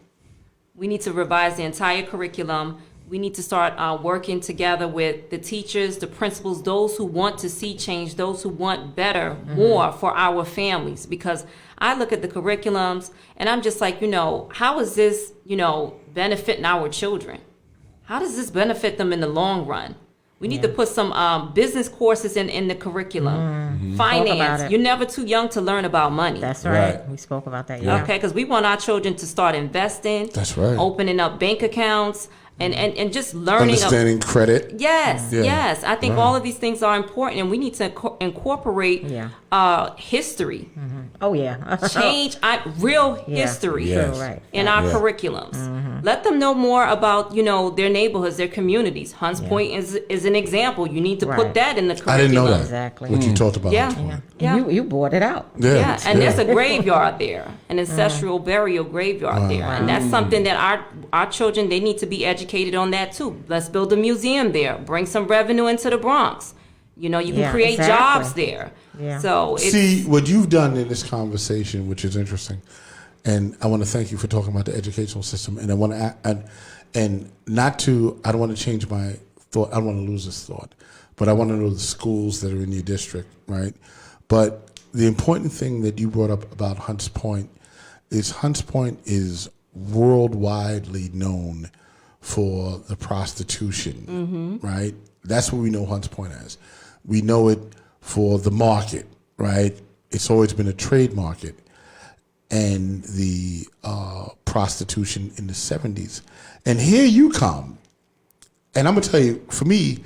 F: We need to revise the entire curriculum. We need to start working together with the teachers, the principals, those who want to see change, those who want better, more for our families. Because I look at the curriculums and I'm just like, you know, how is this, you know, benefiting our children? How does this benefit them in the long run? We need to put some business courses in the curriculum.
A: Talk about
F: Finance.
A: it.
F: You're never too young to learn about money.
A: That's right.
D: Right.
A: We spoke about that.
D: Yeah.
A: Yeah.
F: Okay, because we want our children to start investing.
B: That's right.
F: Opening up bank accounts and just learning.
B: Understanding credit.
F: Yes,
B: Yeah.
F: yes. I think
B: Right.
F: all of these things are important, and we need to incorporate history,
A: Oh yeah.
F: change real
A: Yeah.
F: history
D: Yes.
A: True, right.
F: in our
D: Yeah.
F: curriculums. Let them know more about their neighborhoods, their communities. Hunts Point is an example. You need to put
A: Right.
F: that in the
B: I
F: curriculum.
B: didn't know that.
A: Exactly.
B: What you talked about.
F: Yeah.
A: Yeah.
F: Yeah.
A: And you brought it out.
F: Yeah, and there's a graveyard there, an ancestral burial graveyard there, and that's something that our children, they need to be educated on that too. Let's build a museum there, bring some revenue into the Bronx. You can
A: Yeah,
F: create
A: exactly.
F: jobs there.
A: Yeah.
F: So it's,
B: See what you've done in this conversation, which is interesting, and I want to thank you for talking about the educational system. And I want to, and not to, I don't want to change my thought. I don't want to lose this thought, but I want to know the schools that are in your district, right? But the important thing that you brought up about Hunts Point is worldwidely known for the prostitution, right? That's what we know Hunts Point as. We know it for the market, right? It's always been a trade market, and the prostitution in the 70s. And here you come, and I'm going to tell you, for me,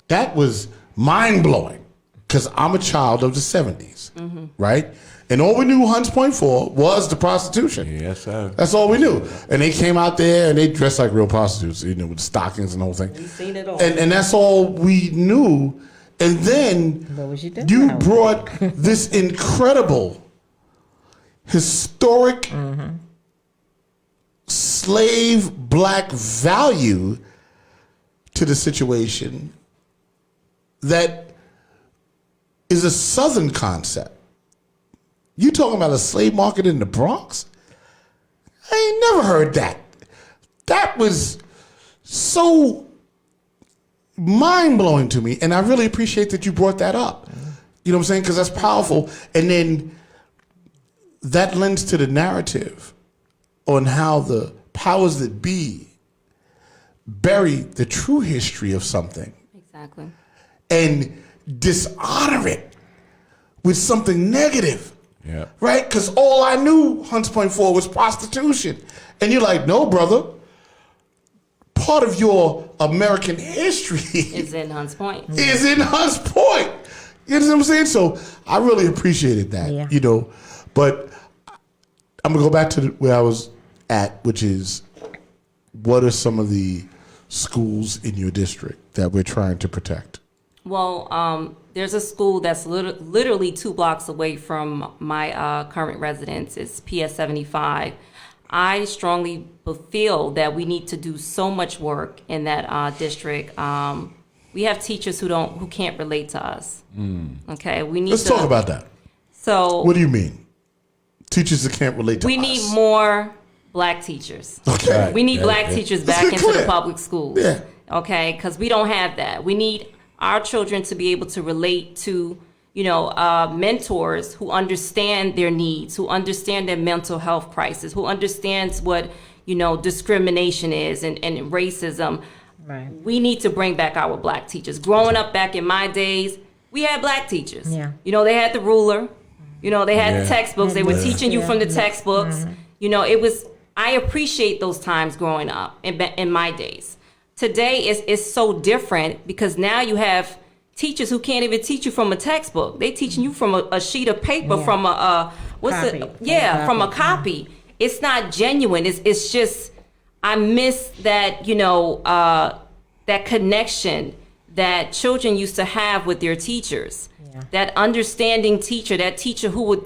B: that was mind-blowing, because I'm a child of the 70s, right? And all we knew Hunts Point for was the prostitution.
D: Yes, sir.
B: That's all we knew. And they came out there and they dressed like real prostitutes, with stockings and the whole thing.
F: we've seen it all.
B: And that's all we knew. And then
A: What was you doing?
B: you brought this incredible, historic, slave black value to the situation that is a Southern concept. You talking about a slave market in the Bronx? I ain't never heard that. That was so mind-blowing to me, and I really appreciate that you brought that up. You know what I'm saying? Because that's powerful. And then that lends to the narrative on how the powers that be bury the true history of something
F: Exactly.
B: and dishonor it with something negative.
D: Yeah.
B: Right? Because all I knew Hunts Point for was prostitution. And you're like, no, brother. Part of your American history
F: Is in Hunts Point.
B: is in Hunts Point. You know what I'm saying? So I really appreciated that,
A: Yeah.
B: But I'm going to go back to where I was at, which is what are some of the schools in your district that we're trying to protect?
F: Well, there's a school that's literally 2 blocks away from my current residence. It's PS 75. I strongly feel that we need to do so much work in that district. We have teachers who can't relate to us. Okay, we need.
B: Let's talk about that.
F: So,
B: What do you mean? Teachers that can't relate to
F: we
B: us.
F: need more black teachers.
B: Okay.
F: We need
D: Yeah,
F: black
D: yeah.
F: teachers
B: Let's
F: back
B: get
F: into
B: clear.
F: the public schools.
B: Yeah.
F: Okay, because we don't have that. We need our children to be able to relate to, mentors who understand their needs, who understand their mental health crisis, who understands what, discrimination is and racism.
A: Right.
F: We need to bring back our black teachers. Growing up back in my days, we had black teachers.
A: Yeah.
F: They had the ruler. They had
D: Yeah.
F: the textbooks. They were
A: Yeah.
F: teaching you from the
A: Yeah.
F: textbooks. It was. I appreciate those times growing up in my days. Today is so different because now you have teachers who can't even teach you from a textbook. They teaching you from a sheet of paper,
A: Yeah.
F: from a
A: Copy.
F: from a copy. It's not genuine. It's just I miss that that connection that children used to have with their teachers.
A: Yeah.
F: That understanding teacher, that teacher who would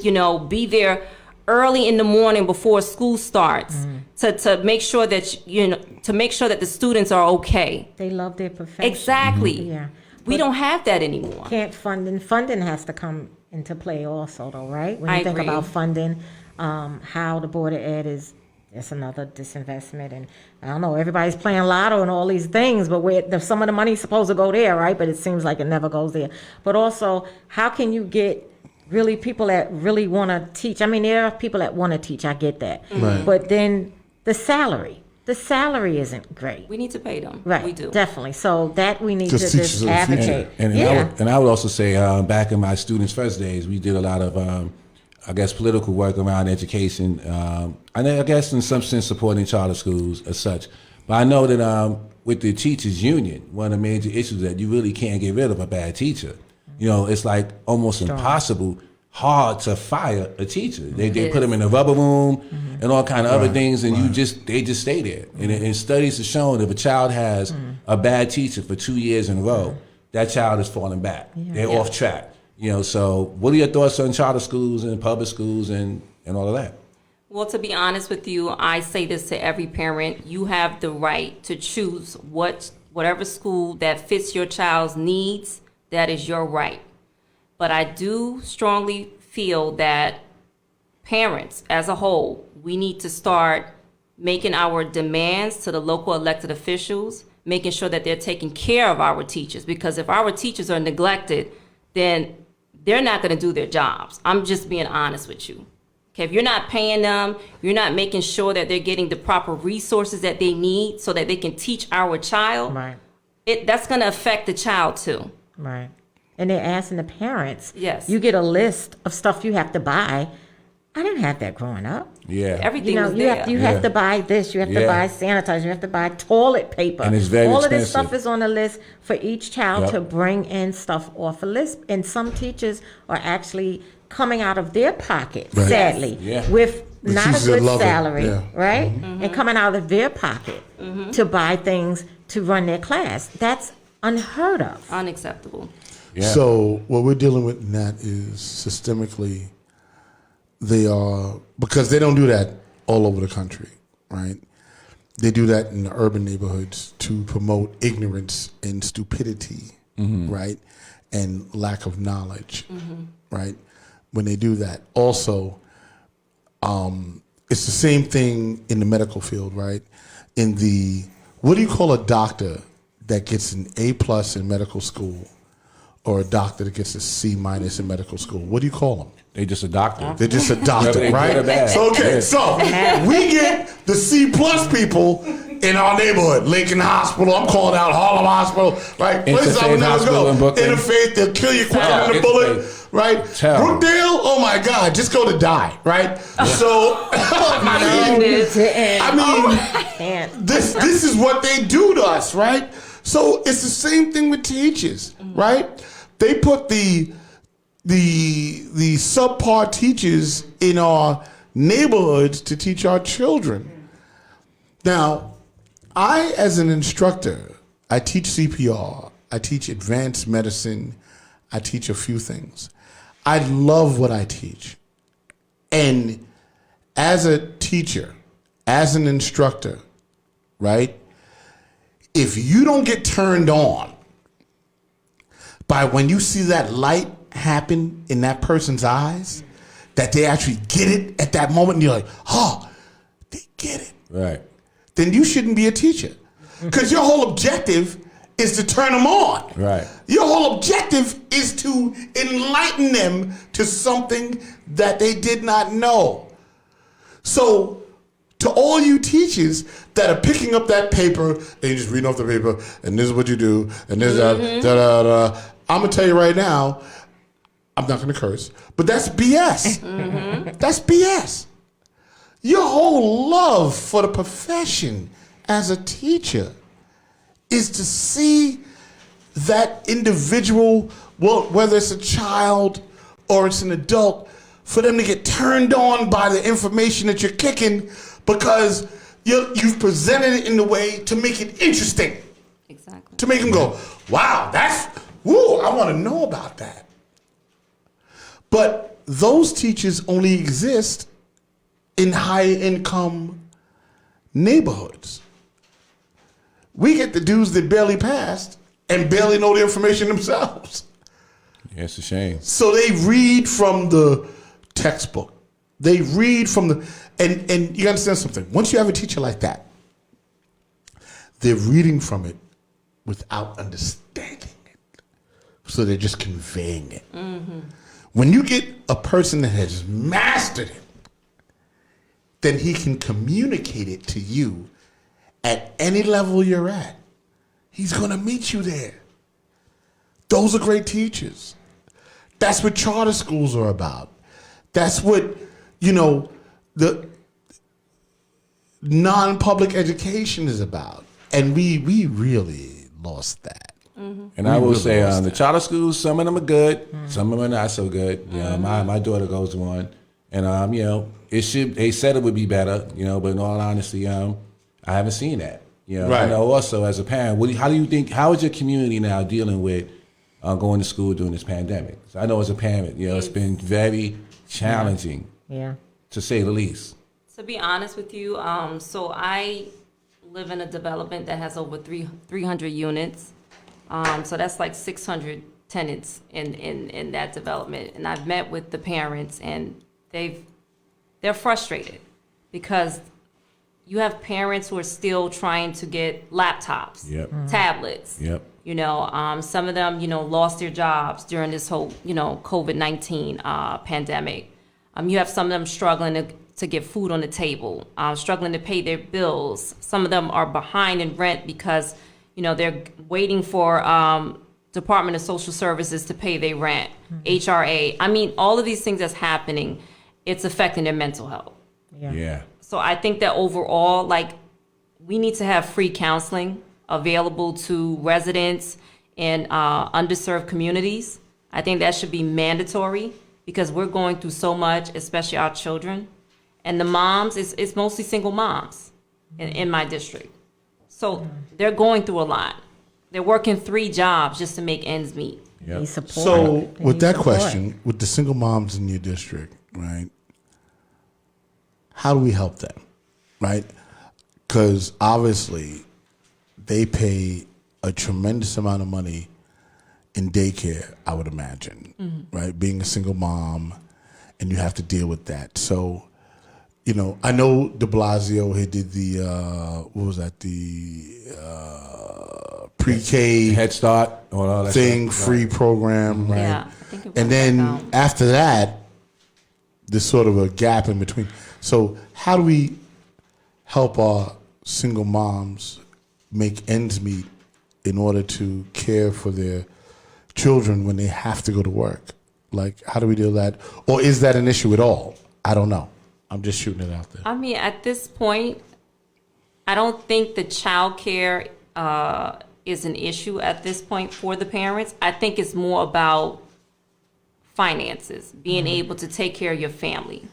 F: be there early in the morning before school starts to make sure that to make sure that the students are okay.
A: They love their profession.
F: Exactly.
A: Yeah.
F: We don't have that anymore.
A: Can't funding has to come into play also, though, right? When you
F: I
A: think
F: agree.
A: about funding, how the Board of Ed it's another disinvestment, and I don't know. Everybody's playing lotto and all these things, but some of the money's supposed to go there, right? But it seems like it never goes there. But also, how can you get really people that really want to teach? I mean, there are people that want to teach. I get that,
B: Right.
A: but then the salary. the salary isn't great.
F: We need to pay them.
A: Right,
F: We do.
A: definitely. So that we need
B: Just
A: to
B: teachers
A: just
B: are the future.
A: advocate.
D: And
A: Yeah.
D: I would also say, back in my students' first days, we did a lot of, I guess, political work around education. I guess in some sense supporting charter schools as such. But I know that with the teachers' union, one of the major issues that you really can't get rid of a bad teacher. You know, it's like almost impossible, hard to fire a teacher. They put them in the rubber room and all kind of other things, and they just stay there. And studies have shown if a child has a bad teacher for 2 years in a row, that child is falling back. They're off track. You know, so what are your thoughts on charter schools and public schools and all of that?
F: Well, to be honest with you, I say this to every parent. You have the right to choose whatever school that fits your child's needs. That is your right. But I do strongly feel that parents as a whole, we need to start making our demands to the local elected officials, making sure that they're taking care of our teachers. Because if our teachers are neglected, then they're not going to do their jobs. I'm just being honest with you. Okay, if you're not paying them, you're not making sure that they're getting the proper resources that they need so that they can teach our child,
A: Right.
F: That's going to affect the child too.
A: Right. And they're asking the parents.
F: Yes.
A: You get a list of stuff you have to buy. I didn't have that growing up.
D: Yeah.
F: Everything
A: You know,
F: is
A: you
F: there.
A: have to buy this, you have to
D: Yeah.
A: buy sanitizer, you have to buy toilet paper.
D: And it's very
A: All of this
D: expensive.
A: stuff is on the list for each child
D: Yep.
A: to bring in stuff off a list. And some teachers are actually coming out of their pocket,
B: Right.
A: sadly,
F: Yes.
A: with
B: The
A: not a
B: teachers that
A: good
B: love it.
A: salary,
B: Yeah.
A: right? And coming out of their pocket to buy things to run their class. That's unheard of.
F: Unacceptable.
D: Yeah.
B: So what we're dealing with in that is systemically, they are, because they don't do that all over the country, right? They do that in the urban neighborhoods to promote ignorance and stupidity, right? And lack of knowledge, right? When they do that. Also, it's the same thing in the medical field, right? In the, what do you call a doctor that gets an A+ in medical school, or a doctor that gets a C- in medical school? What do you call them?
D: They just a doctor.
B: They're just a doctor,
D: Whether they good or
B: right?
D: bad.
B: So, okay,
D: Yeah.
B: so we get the C+ people in our neighborhood, Lincoln Hospital. I'm calling out Harlem Hospital, right? Places I would
D: Interfaith
B: never
D: Hospital
B: go.
D: in Brooklyn.
B: Interfaith, they'll kill you quicker
D: Yeah,
B: than a bullet,
D: Interfaith.
B: right?
D: Terrible.
B: Brookdale, oh my God, just go to die, right? So, I mean,
A: And
B: this is what they do to us, right? So it's the same thing with teachers, right? They put the subpar teachers in our neighborhoods to teach our children. Now, I, as an instructor, I teach CPR, I teach advanced medicine, I teach a few things. I love what I teach. And as a teacher, as an instructor, right? If you don't get turned on by when you see that light happen in that person's eyes, that they actually get it at that moment, and you're like, oh, they get it,
D: Right.
B: then you shouldn't be a teacher. Because your whole objective is to turn them on.
D: Right.
B: Your whole objective is to enlighten them to something that they did not know. So, to all you teachers that are picking up that paper and you just reading off the paper, and this is what you do, and this I'm gonna tell you right now, I'm not gonna curse, but that's BS. That's BS. Your whole love for the profession as a teacher is to see that individual, well, whether it's a child or it's an adult, for them to get turned on by the information that you're kicking because you've presented it in a way to make it interesting,
F: Exactly.
B: to make them go, wow, I want to know about that. But those teachers only exist in high income neighborhoods. We get the dudes that barely passed and barely know the information themselves.
D: Yeah, it's a shame.
B: So they read from the textbook. They read from the, and you understand something. Once you have a teacher like that, they're reading from it without understanding it. So they're just conveying it. When you get a person that has mastered it, then he can communicate it to you at any level you're at, he's going to meet you there. Those are great teachers. That's what charter schools are about. That's what, the non-public education is about. And we really lost that.
F: Mm-hmm.
D: And I will say, the charter schools, some of them are good, some of them are not so good. My daughter goes to one, and they said it would be better, but in all honesty, I haven't seen that.
B: Right.
D: I know also as a parent, how do you think? How is your community now dealing with going to school during this pandemic? So I know as a parent, it's been very challenging, to say the least.
F: To be honest with you, so I live in a development that has over 300 units. So that's like 600 tenants in that development. And I've met with the parents, and they're frustrated because you have parents who are still trying to get laptops, tablets. Some of them, lost their jobs during this whole, COVID-19 pandemic. You have some of them struggling to get food on the table, struggling to pay their bills. Some of them are behind in rent because, they're waiting for Department of Social Services to pay their rent, HRA. I mean, all of these things that's happening, it's affecting their mental health.
D: Yeah.
F: So I think that overall, we need to have free counseling available to residents in underserved communities. I think that should be mandatory because we're going through so much, especially our children. And the moms, it's mostly single moms in my district. So they're going through a lot. They're working 3 jobs just to make ends meet.
A: Need support.
B: So
A: They
B: with
A: need
B: that
A: support.
B: question, with the single moms in your district, right? How do we help them, right? Because obviously they pay a tremendous amount of money in daycare, I would imagine, right? Being a single mom, and you have to deal with that. So, I know De Blasio, he did the, pre-K
D: Head Start, all that
B: thing,
D: stuff.
B: free program, right?
F: Yeah, I think it
B: And
F: went
B: then
F: back down.
B: after that, there's sort of a gap in between. So how do we help our single moms make ends meet in order to care for their children when they have to go to work? How do we deal with that? Or is that an issue at all? I don't know. I'm just shooting it out there.
F: I mean, at this point, I don't think the child care is an issue at this point for the parents. I think it's more about finances, being able to take care of your family,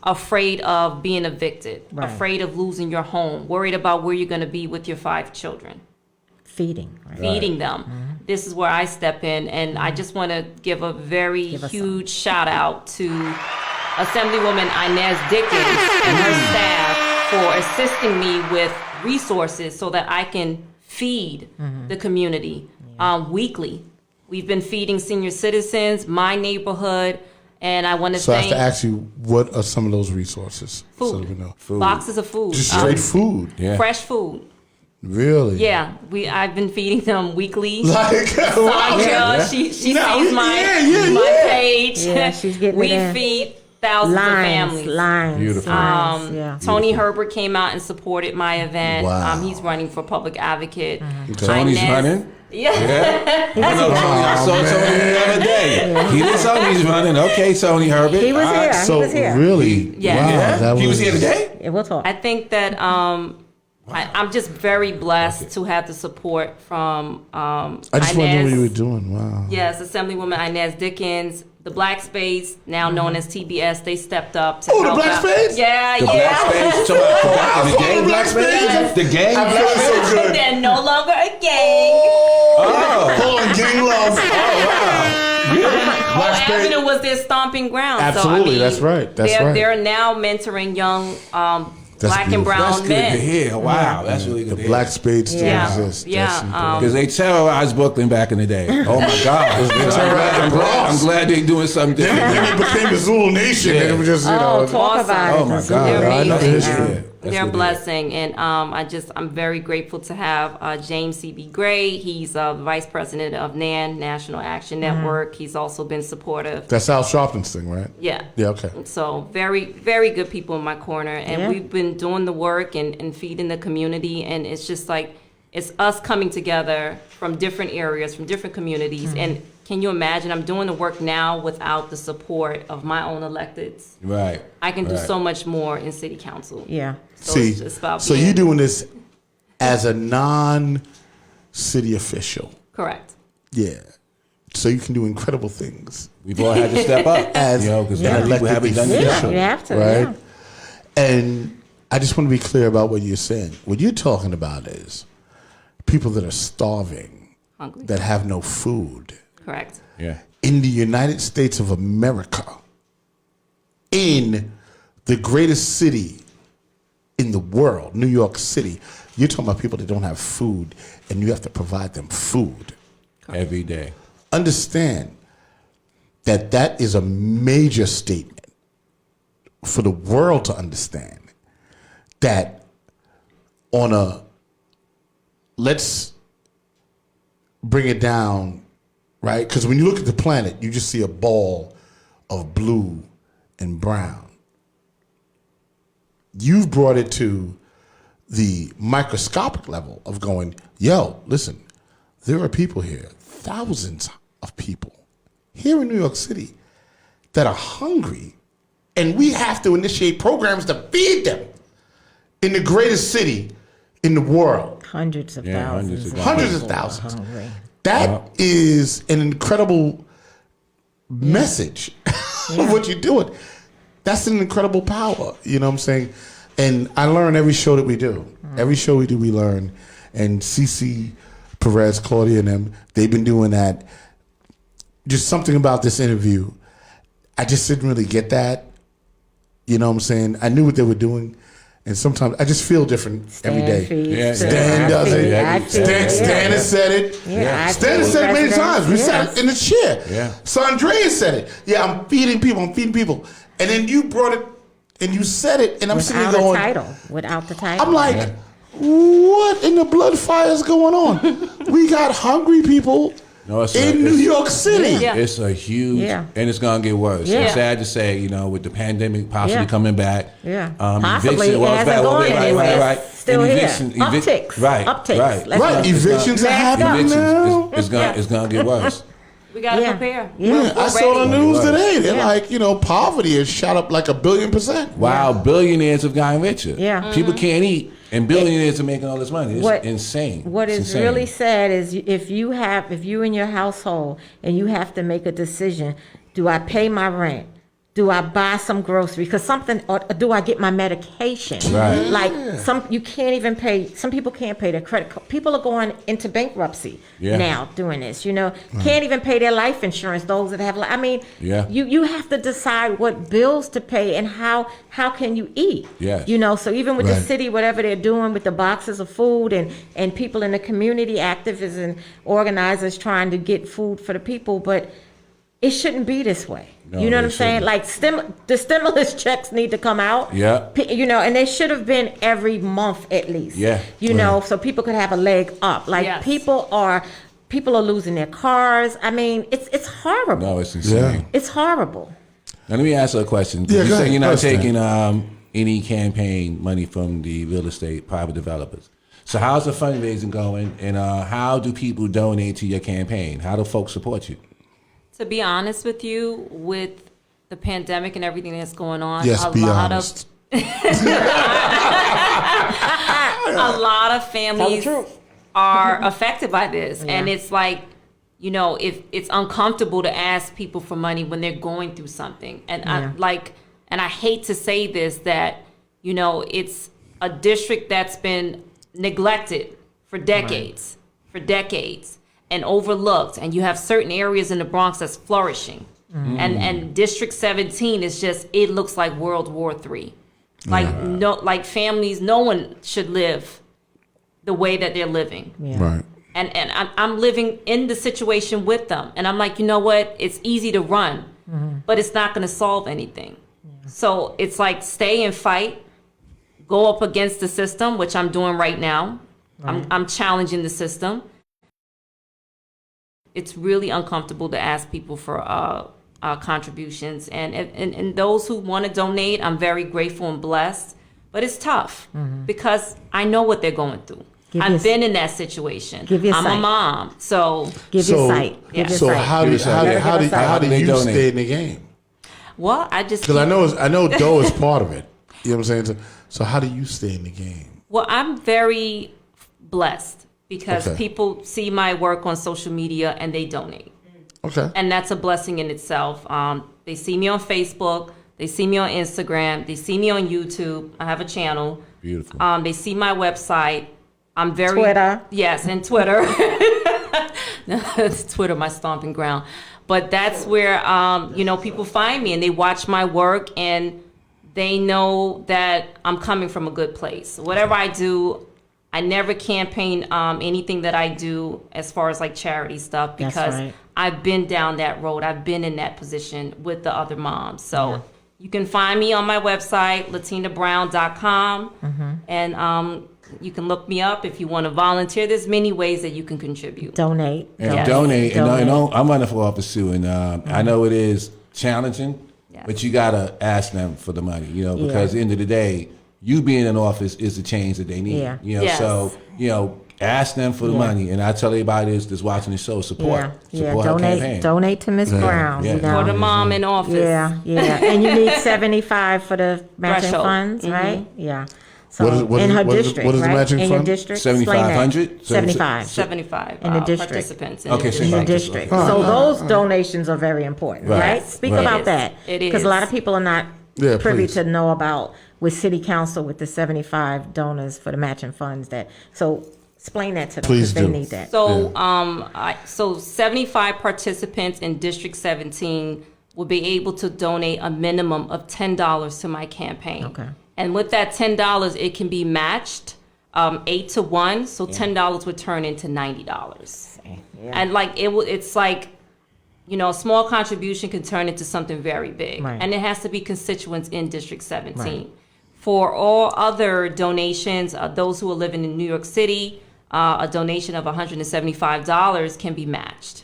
F: afraid of being evicted, afraid of losing your home, worried about where you're going to be with your 5 children.
A: Feeding. Right?
F: Feeding them. This is where I step in, and I just want to give a very
A: Give us
F: huge shout out to Assemblywoman Inez Dickens and her staff for assisting me with resources so that I can feed the community weekly. We've been feeding senior citizens, my neighborhood, and I want to
B: So I have
F: thank
B: to ask you, what are some of those resources?
F: Food.
B: So that we know.
F: boxes of food,
B: Just straight food.
D: Yeah.
F: fresh food.
B: Really?
F: Yeah, I've been feeding them weekly.
B: Wow.
F: Saundrea, she sees
B: No,
F: my page.
A: Yeah, she's getting
F: we
A: it in.
F: feed thousands of families.
A: Lines.
D: Beautiful.
A: Yeah.
F: Tony Herbert came out and supported my event.
B: Wow.
F: He's running for public advocate.
D: Tony's
F: Inez-
D: running?
F: Yeah.
D: I know Tony. I saw Tony the other day. He didn't tell me he's running. Okay, Tony Herbert.
A: He was
D: All right.
A: here.
B: So
A: He was here.
B: really,
F: Yeah.
B: wow,
D: Yeah.
B: that
D: He was here today?
A: Yeah, we'll talk.
F: I think that I'm just very blessed to have the support from
B: I just want to know what you were doing. Wow.
F: Yes, Assemblywoman Inez Dickens, the Black Space, now known as TBS, they stepped up to
B: Oh, the
F: help
B: Black
F: out.
B: Space?
F: Yeah,
D: The Black Space? Talking about the gang Black Space? The gang
B: I
D: Black
B: feel so
D: Space?
B: good.
F: They're no longer a gang.
D: Oh.
B: Hold on, gang love.
F: Whole
B: Space.
F: Avenue was their stomping ground.
B: Absolutely, that's right, that's
F: they're,
B: right.
F: They're now mentoring young
B: That's
F: black and
B: beautiful.
F: brown
D: That's good
F: men.
D: to hear. Wow, that's really good
B: The
D: to hear.
B: Black Spade still
F: Yeah.
B: exists.
F: Yeah,
D: Because they terrorized Brooklyn back in the day. Oh my God! I'm glad they're doing something different.
B: Then it became the Zulu Nation, and it was just,
A: Oh, talk
F: Awesome.
A: about it.
D: Oh, my
A: The
D: God.
F: They're
A: Zulu
B: I know the
F: amazing.
B: history.
F: They're a blessing, and I'm very grateful to have James C.B. Gray. He's Vice President of NAN, National Action Network. He's also been supportive.
B: That's Al Sharpton's thing, right?
F: Yeah.
B: Yeah, okay.
F: So very, very good people in my corner, and
A: Yeah.
F: we've been doing the work and feeding the community, and it's just like, it's us coming together from different areas, from different communities, and can you imagine, I'm doing the work now without the support of my own electeds.
D: Right.
F: I can do
D: Right.
F: so much more in city council.
A: Yeah.
F: So
B: See,
F: it's just about
B: so
F: being-
B: you're doing this as a non-city official.
F: Correct.
B: Yeah. So you can do incredible things.
D: We've all had to step up,
B: As
D: because
B: an
D: people
B: elected
D: haven't done
B: official.
D: this.
A: Yeah, you have to.
B: Right?
A: Yeah.
B: And I just want to be clear about what you're saying. What you're talking about is people that are starving,
F: Hungry.
B: that have no food.
F: Correct.
D: Yeah.
B: In the United States of America, in the greatest city in the world, New York City, you're talking about people that don't have food, and you have to provide them food.
D: Every day.
B: Understand that that is a major statement for the world to understand that on a, let's bring it down, right? Because when you look at the planet, you just see a ball of blue and brown. You've brought it to the microscopic level of going, yo, listen, there are people here, thousands of people here in New York City that are hungry, and we have to initiate programs to feed them in the greatest city in the world.
A: Hundreds of
D: Yeah,
A: thousands.
B: Hundreds of
A: people are
B: thousands.
A: hungry.
B: That is an incredible message of what you're doing. That's an incredible power. You know what I'm saying? And I learn every show that we do. Every show we do, we learn. And Cece Perez, Claudia, and them, they've been doing that. Just something about this interview, I just didn't really get that. You know what I'm saying? I knew what they were doing. And sometimes I just feel different every day.
D: Yeah,
B: Stan does it. Stan has said it.
A: Yeah.
B: Stan has said it many times. We
A: Yes.
B: sat in the chair.
D: Yeah.
B: Saundrea said it. Yeah, I'm feeding people. And then you brought it and you said it, and I'm sitting
A: Without
B: there
A: a
B: going,
A: title. Without the title.
B: I'm like, what in the blood fire is going on? We got hungry people
D: No, it's
B: in New York City.
F: Yeah.
D: It's a huge,
A: Yeah.
D: and it's gonna get worse.
A: Yeah.
D: It's sad to say, with the pandemic possibly
A: Yeah.
D: coming back.
A: Yeah. Possibly,
D: eviction,
A: it hasn't gone anywhere.
D: right.
A: It's still
D: And
A: here.
D: eviction-
A: Upticks.
D: Right.
A: Upticks.
D: Right.
A: Let's
B: Right,
A: go.
B: evictions are
A: Back up.
B: happening now.
D: Evictions. It's gonna get worse.
F: We got to
A: Yeah.
F: prepare.
A: Yeah.
F: We're
B: I saw the
F: ready.
B: news today. They're
A: Yeah.
B: like, poverty has shot up like 1,000,000,000%.
D: Wow, billionaires have gotten richer.
A: Yeah.
D: People can't eat, and billionaires are making all this money. It's
A: What-
D: insane.
A: What
D: It's
A: is
D: insane.
A: really sad is if you in your household and you have to make a decision, do I pay my rent? Do I buy some groceries? Because or do I get my medication?
D: Right.
A: Like you can't even pay. Some people can't pay their credit card. People are going into bankruptcy
D: Yeah.
A: now doing this. Can't even pay their life insurance. Those that have,
D: Yeah.
A: you have to decide what bills to pay and how can you eat?
D: Yes.
A: So even with the
B: Right.
A: city, whatever they're doing with the boxes of food and people in the community, activists and organizers trying to get food for the people, but it shouldn't be this way.
D: No,
A: You know what
D: they
A: I'm saying?
D: shouldn't.
A: Like the stimulus checks need to come out.
D: Yeah.
A: And they should have been every month at least.
D: Yeah.
A: So people could have a leg up. Like
F: Yes.
A: people are losing their cars. It's horrible.
D: No, it's insane.
B: Yeah.
A: It's horrible.
D: Now, let me ask you a question.
B: Yeah,
D: You
B: go
D: say
B: ahead.
D: you're not
B: Go ahead,
D: taking any campaign money from the real estate private developers. So how's the fundraising going, and how do people donate to your campaign? How do folks support you?
F: To be honest with you, with the pandemic and everything that's going on,
B: Yes,
F: a
B: be
F: lot
B: honest.
F: a lot of families are affected by this, and it's like, if it's uncomfortable to ask people for money when they're going through something, and I hate to say this, that it's a district that's been neglected for decades, and overlooked, and you have certain areas in the Bronx that's flourishing, and District 17 is just, it looks like World War III. Like families, no one should live the way that they're living.
A: Yeah.
B: Right.
F: And I'm living in the situation with them. And I'm like, you know what? It's easy to run, but it's not going to solve anything. So it's like, stay and fight. go up against the system, which I'm doing right now. I'm challenging the system. It's really uncomfortable to ask people for contributions, and those who want to donate, I'm very grateful and blessed. But it's tough because I know what they're going through. I've been in that situation. I'm a mom, so
A: Give your sight.
B: So how do you
D: donate?
B: stay in the game?
F: well, I just
B: Because I know dough is part of it. You know what I'm saying? So how do you stay in the game?
F: Well, I'm very blessed because
B: Okay.
F: people see my work on social media and they donate.
B: Okay.
F: And that's a blessing in itself. They see me on Facebook. They see me on Instagram. They see me on YouTube. I have a channel.
D: Beautiful.
F: They see my website. I'm very...
A: Twitter.
F: Yes, and Twitter. Twitter, my stomping ground. But that's where, people find me and they watch my work and they know that I'm coming from a good place. Whatever I do, I never campaign anything that I do as far as like charity stuff
A: That's
F: because
A: right.
F: I've been down that road. I've been in that position with the other moms. So you can find me on my website, latinabrown.com. And you can look me up if you want to volunteer. There's many ways that you can contribute.
A: Donate.
D: And
F: Yes.
D: donate. And
A: Donate.
D: I'm running for office too, and I know it is challenging,
F: Yes.
D: but you gotta ask them for the money, because at the end of the day, you being in office is the change that they need.
A: Yeah.
F: Yes.
D: So ask them for the money, and I tell everybody that's watching the show, support her campaign.
A: Donate to Miss Brown.
D: Yeah.
A: You know?
F: For the mom in office.
A: Yeah. And you need 75 for the matching
F: Threshold.
A: funds, right? Yeah. So
B: What is-
A: in her
B: what is-
A: district,
B: what is the
A: right?
B: matching
A: in your
B: fund?
A: district, explain that.
D: 7,500?
A: 75
F: 75
A: In the district.
F: participants in
D: Okay,
F: the
D: so
A: in the
F: district.
A: district. So those donations are very important,
D: Right.
A: right? Speak
D: Right.
A: about
F: It is.
A: that.
F: It
A: Because a lot
F: is.
A: of people are not
B: Yeah,
A: privy
B: please.
A: to know about with city council with the 75 donors for the matching funds so explain that to them
B: Please
A: because they
B: do.
A: need that.
F: So, so 75 participants in District 17 will be able to donate a minimum of $10 to my campaign.
A: Okay.
F: And with that $10, it can be matched 8 to 1. So $10 would turn into $90.
A: Yeah.
F: And it's like, a small contribution can turn into something very big.
A: Right.
F: And it has to be constituents in District 17.
A: Right.
F: For all other donations, those who are living in New York City, a donation of $175 can be matched.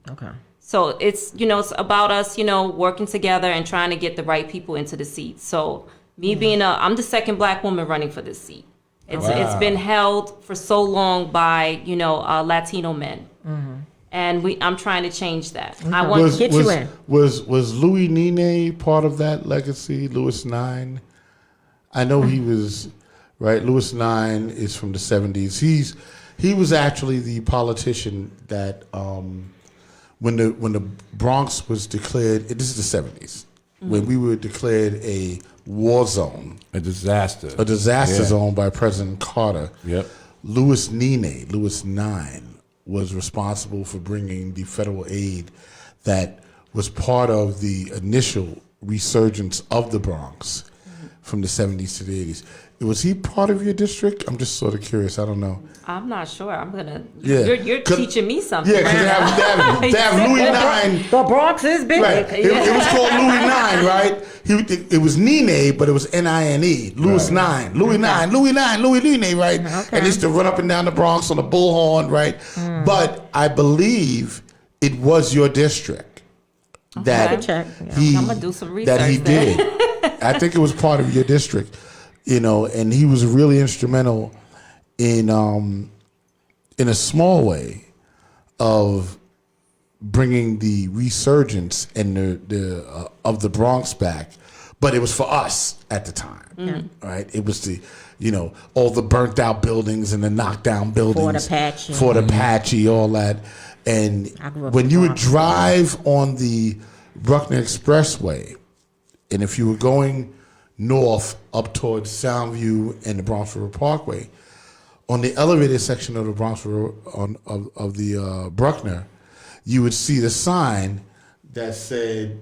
A: Okay.
F: So it's, it's about us, working together and trying to get the right people into the seats. So me being I'm the second Black woman running for this seat. It's been held for so long by, Latino men. And I'm trying to change that. I want
A: Get you in.
B: Was Louis Nene part of that legacy? Louis Nine? I know he was, right? Louis Nine is from the 70s. He was actually the politician that when the Bronx was declared, this is the 70s, when we were declared a war zone,
D: A disaster.
B: zone by President Carter.
D: Yep.
B: Louis Nine, was responsible for bringing the federal aid that was part of the initial resurgence of the Bronx from the 70s to the 80s. Was he part of your district? I'm just sort of curious. I don't know.
F: I'm not sure. I'm gonna.
B: Yeah.
F: You're teaching me something.
B: Yeah, because they have Louis Nine.
A: The Bronx is big.
B: Right. It was called Louis Nine, right? It was Nene, but it was Nine. Louis Nine. Louis Nine. Louis Nine. Louis Nene, right?
A: Okay.
B: And he used to run up and down the Bronx on a bullhorn, right? But I believe it was your district that
F: Okay.
A: Check. Yeah.
B: he
F: I'm gonna do some
B: that he
F: research then.
B: did. I think it was part of your district, and he was really instrumental in a small way of bringing the resurgence and the of the Bronx back, but it was for us at the time, right? It was all the burnt out buildings and the knocked down buildings, Fort Apache, all that, and
A: I grew up
B: when
A: in
B: you would
A: Bronx.
B: drive on the Bruckner Expressway, and if you were going north up towards Soundview and the Bronx River Parkway, on the elevated section of the Bronx River of the Bruckner, you would see the sign that said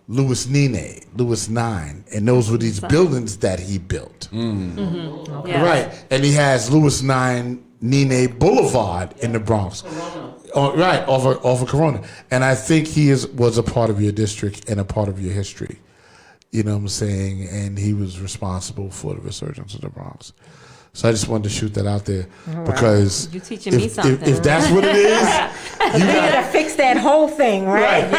B: Louis Nene, Louis Nine, and those were these buildings that he built.
F: Yeah.
B: Right, and he has Louis Nine Nene Boulevard in the Bronx. Right, off of Corona. And I think he was a part of your district and a part of your history. You know what I'm saying? And he was responsible for the resurgence of the Bronx. So I just wanted to shoot that out there because
F: You teaching me something.
B: if that's what it is, you
A: You
B: got
A: gotta fix that whole thing, right?
B: If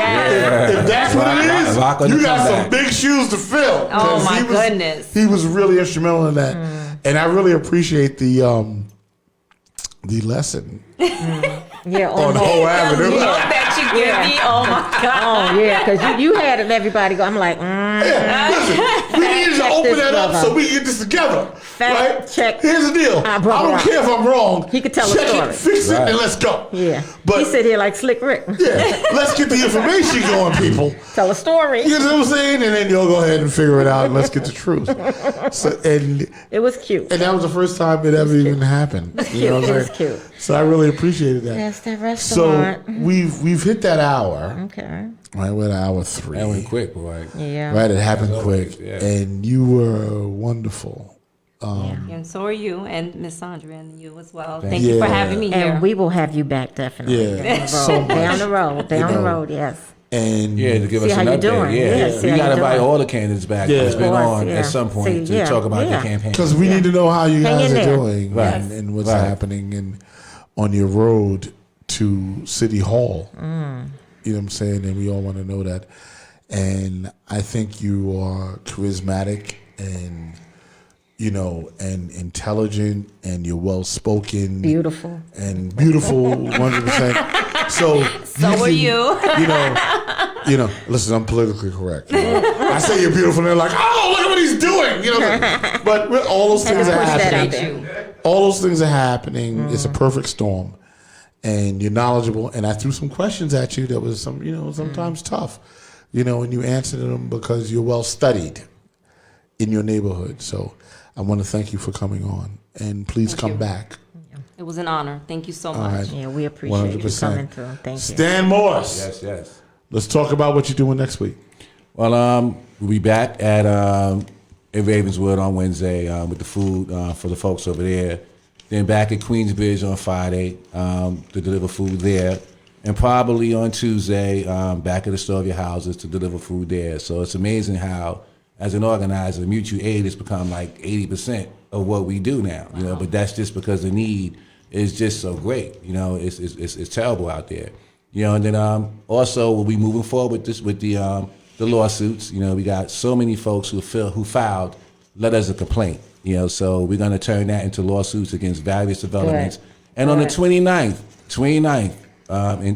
B: that's what it is,
D: Rock on the
B: you got some
D: comeback.
B: big shoes to fill.
F: Oh,
B: 'Cause
F: my
B: he was-
F: goodness.
B: He was really instrumental in that, and I really appreciate the lesson
A: Yeah,
B: on Whole Avenue.
F: Look that you give me. Oh my God.
A: Oh yeah, because you had everybody go. I'm like,
B: Listen, we need to open
A: this
B: that up
A: brother.
B: so we can get this together. Right?
A: check.
B: Here's the deal. I
A: brother
B: don't
A: Rock.
B: care if I'm wrong.
A: He could tell a
B: Check
A: story.
B: it, fix it,
D: Right.
B: and let's go.
A: Yeah,
B: But
A: he sit here like Slick Rick.
B: yeah, let's get the information going, people.
A: Tell a story.
B: You know what I'm saying? And then you'll go ahead and figure it out and let's get the truth. So, and
A: It was cute.
B: that was the first time it ever even happened. You know what I'm
A: It was
B: saying?
A: cute.
B: So I really appreciated that.
A: That's that
B: So
A: restaurant.
B: we've hit that hour.
A: Okay.
B: Right, we're at hour 3.
D: That went quick, boy.
A: Yeah.
B: Right, it happened
D: As
B: quick,
D: always, yeah.
B: and you were wonderful.
F: And so are you, and Miss Saundrea, and you as well.
D: Thank
F: Thank you for
B: you.
F: having me here.
A: And we will have you back definitely.
B: Yeah, so much.
A: Down the road. Down
B: You
A: the
B: know.
A: road. Yes.
B: And
D: Yeah, to give
A: See
D: us
A: how
D: an
A: you
D: update.
A: doing.
D: Yeah,
A: Yeah, see
D: we
A: how
D: got to
A: you
D: invite
A: doing.
D: all the candidates back
B: Yeah.
D: that's been
A: Of course,
D: on
A: yeah.
D: at some point
A: See,
D: to
A: yeah,
D: talk about
A: yeah.
D: the campaign.
B: because we need to know how you
A: Hang
B: guys
A: in
B: are
A: there.
B: doing
D: Right.
B: and what's
D: Right.
B: happening and on your road to City Hall. You know what I'm saying? And we all want to know that. And I think you are charismatic and, you know, and intelligent and you're well spoken.
A: Beautiful.
B: And beautiful, 100%. So
F: are you.
B: You know. Listen, I'm politically correct. You know? I say you're beautiful, and they're like, "Oh, look at what he's doing." You know, but all those things are
A: Push that out
B: happening.
A: there.
B: All those things are happening. It's a perfect storm, and you're knowledgeable. And I threw some questions at you that was sometimes tough, and you answered them because you're well studied in your neighborhood. So I want to thank you for coming on, and please come back.
F: It was an honor. Thank you so
B: All
F: much.
B: right.
A: Yeah, we appreciate you coming through. Thank you.
B: Stan Morris.
D: Yes, yes.
B: Let's talk about what you're doing next week.
D: Well, we'll be back at Ravenswood on Wednesday with the food for the folks over there. Then back at Queensbridge on Friday to deliver food there. And probably on Tuesday, back at the store of your houses to deliver food there. So it's amazing how, as an organizer, mutual aid has become like 80% of what we do now. But that's just because the need is just so great. It's terrible out there. And then also we'll be moving forward with the lawsuits. We got so many folks who filed letters of complaint. So we're going to turn that into lawsuits against various developments.
A: Good.
D: And on the
A: Good.
D: 29th,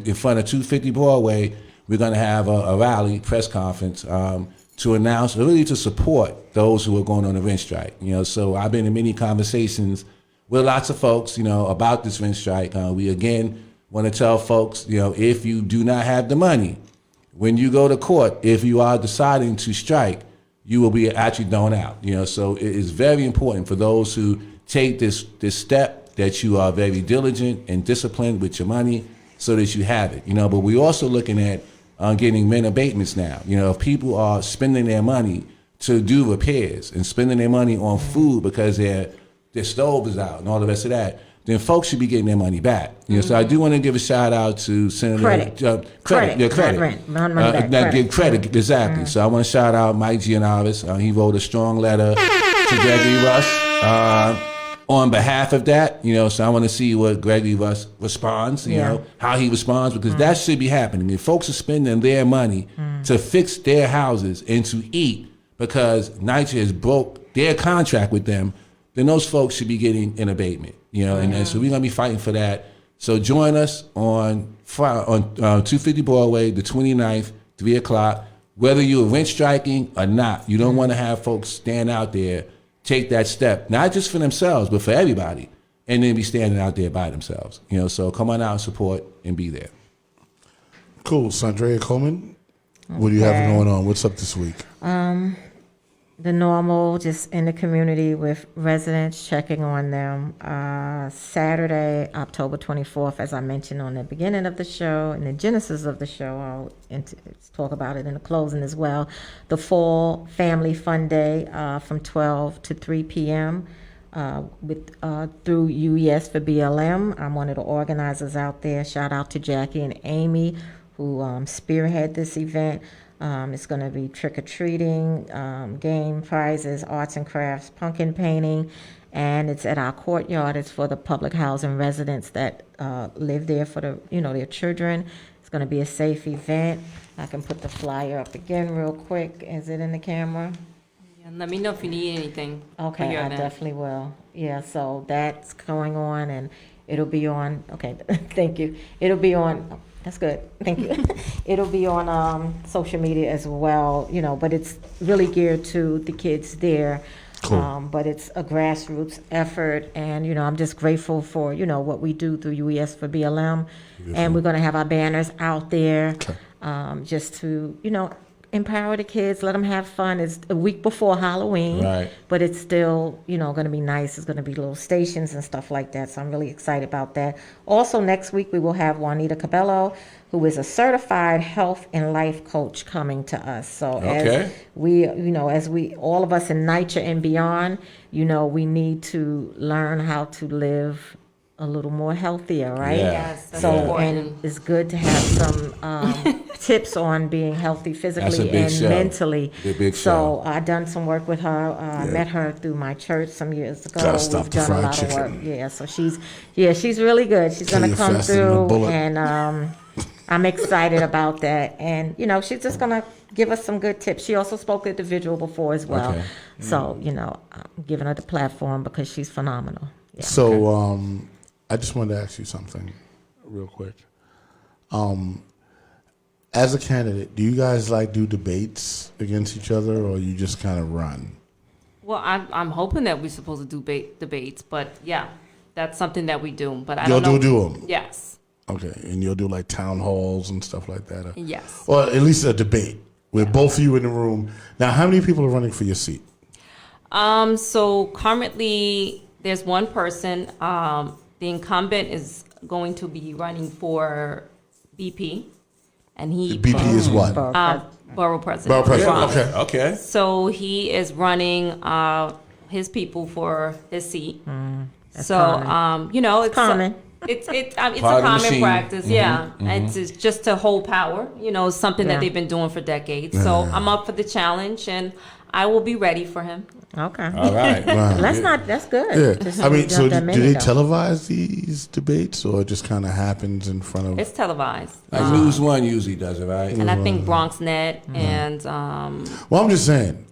D: in front of 250 Broadway, we're going to have a rally, press conference, to announce, really to support those who are going on a rent strike. So I've been in many conversations with lots of folks, about this rent strike. We again want to tell folks, if you do not have the money, when you go to court, if you are deciding to strike, you will be actually thrown out. So it is very important for those who take this step that you are very diligent and disciplined with your money, so that you have it. But we're also looking at getting rent abatements now. If people are spending their money to do repairs and spending their money on food because their stove is out and all the rest of that, then folks should be getting their money back. So I do want to give a shout out to Senator
A: Credit.
D: Credit.
A: Not rent. Not money back.
D: Not
A: Credit.
D: give credit, exactly. So I want to shout out Mike Gianaris. He wrote a strong letter to Gregory Russ on behalf of that. So I want to see what Gregory Russ responds. How he responds, because that should be happening. If folks are spending their money to fix their houses and to eat because Nycha has broke their contract with them, then those folks should be getting an abatement. And so we're gonna be fighting for that. So join us on 250 Broadway, the 29th, 3:00. Whether you're rent striking or not, you don't want to have folks stand out there, take that step, not just for themselves, but for everybody, and then be standing out there by themselves. So come on out and support and be there.
B: Cool. Saundrea Coleman, what do you have
A: Okay.
B: going on? What's up this week?
A: The normal, just in the community with residents, checking on them. Saturday, October 24th, as I mentioned on the beginning of the show, and the genesis of the show, I'll talk about it in the closing as well. The Fall Family Fun Day from 12 to 3 p.m. Through UES for BLM. I'm one of the organizers out there. Shout out to Jackie and Amy who spearhead this event. It's going to be trick-or-treating, game prizes, arts and crafts, pumpkin painting, and it's at our courtyard. It's for the public housing residents that live there for their children. It's going to be a safe event. I can put the flyer up again real quick. Is it in the camera?
F: Yeah, let me know if you need anything. for
A: Okay,
F: your
A: I
F: event.
A: definitely will. Yeah, so that's going on, and it'll be on, okay, thank you. It'll be on, oh, that's good, thank you. It'll be on social media as well, but it's really geared to the kids there.
B: Cool.
A: But it's a grassroots effort, and, I'm just grateful for, what we do through UES for BLM. And we're going to have our banners out there just to, empower the kids, let them have fun. It's a week before Halloween,
D: Right.
A: but it's still, going to be nice. It's going to be little stations and stuff like that. So I'm really excited about that. Also, next week, we will have Juanita Cabello, who is a certified health and life coach, coming to us. So
D: Okay.
A: as we, all of us in Nycha and beyond, we need to learn how to live a little more healthier, right?
D: Yeah.
F: Yes, that's
A: So,
F: important.
A: and it's good to have some tips on being healthy
D: That's a
A: physically
D: big
A: and
D: show.
A: mentally.
D: The big
A: So
D: show.
A: I done some work with her. I met her through my church some years ago.
B: Gotta stop
A: We've
B: the
A: done a
B: fried
A: lot
B: chicken.
A: of work. Yeah, so she's really good. She's
B: Kill
A: gonna
B: you
A: come
B: faster than a
A: through,
B: bullet.
A: and I'm excited about that. And she's just gonna give us some good tips. She also spoke at the vigil before as well.
D: Okay.
A: So I'm giving her the platform because she's phenomenal. Yeah.
B: So I just wanted to ask you something real quick. As a candidate, do you guys do debates against each other, or you just kind of run?
F: Well, I'm hoping that we're supposed to do debates, but yeah, that's something that we do. But I
B: You'll
F: don't know.
B: do them.
F: Yes.
B: Okay, and you'll do town halls and stuff like that.
F: Yes.
B: Or at least a debate with both of you in the room. Now, how many people are running for your seat?
F: So currently, there's one person. The incumbent is going to be running for BP, and he
B: BP is what?
F: borough president.
B: Borough president.
F: Bronx.
B: Okay.
D: Okay.
F: So he is running his people for his seat. So
A: common.
F: it's
A: common.
F: It's a
D: Part of the
F: common
D: machine.
F: practice, yeah. It's just to hold power. It's something
A: Yeah.
F: that they've been doing for decades. So I'm up for the challenge, and I will be ready for him.
A: Okay.
D: All right.
A: That's good.
B: Yeah.
A: Just
B: I mean,
A: we've
B: so
A: done that
B: do
A: many
B: they
A: though.
B: televise these debates, or it just kind of happens in front of?
F: It's televised,
D: Like News One usually does it, right?
F: and I think BronxNet and
B: Well, I'm just saying,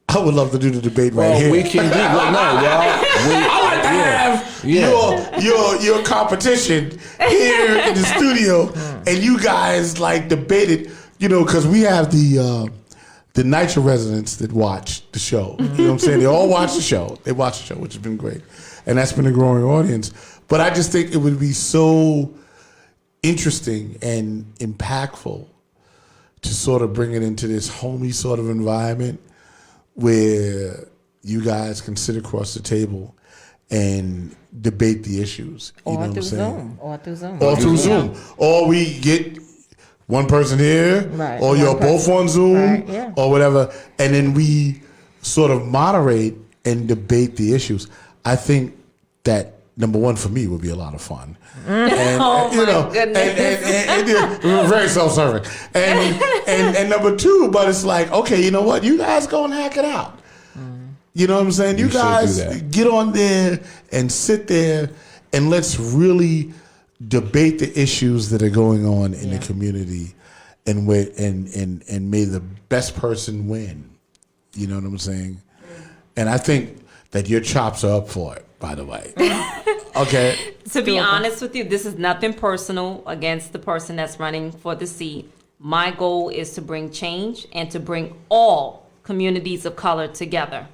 B: I would love to do the debate right
D: Well,
B: here.
D: we can do. Well, no, y'all.
B: I like to have your competition here in the studio, and you guys debated, because we have the Nycha residents that watch the show. You know what I'm saying? They all watch the show. They watch the show, which has been great, and that's been a growing audience. But I just think it would be so interesting and impactful to sort of bring it into this homey sort of environment where you guys can sit across the table and debate the issues. You know
A: Or
B: what
A: through
B: I'm saying?
A: Zoom. Or through Zoom.
B: Or through Zoom. Or we get one person here,
A: Right.
B: or
A: One
B: you're both
A: person.
B: on Zoom,
A: Right, yeah.
B: or whatever, and then we sort of moderate and debate the issues. I think that number one for me would be a lot of fun. And,
F: Oh, my goodness.
B: and we're very self-serving. And number two, but it's okay, you know what? You guys go and hack it out. You know what I'm saying? You
D: We should
B: guys
D: do that.
B: get on there and sit there and let's really debate the issues that are going on in the community, and may the best person win. You know what I'm saying? And I think that your chops are up for it, by the way. Okay.
F: To be honest with you, this is nothing personal against the person that's running for the seat. My goal is to bring change and to bring all communities of color together,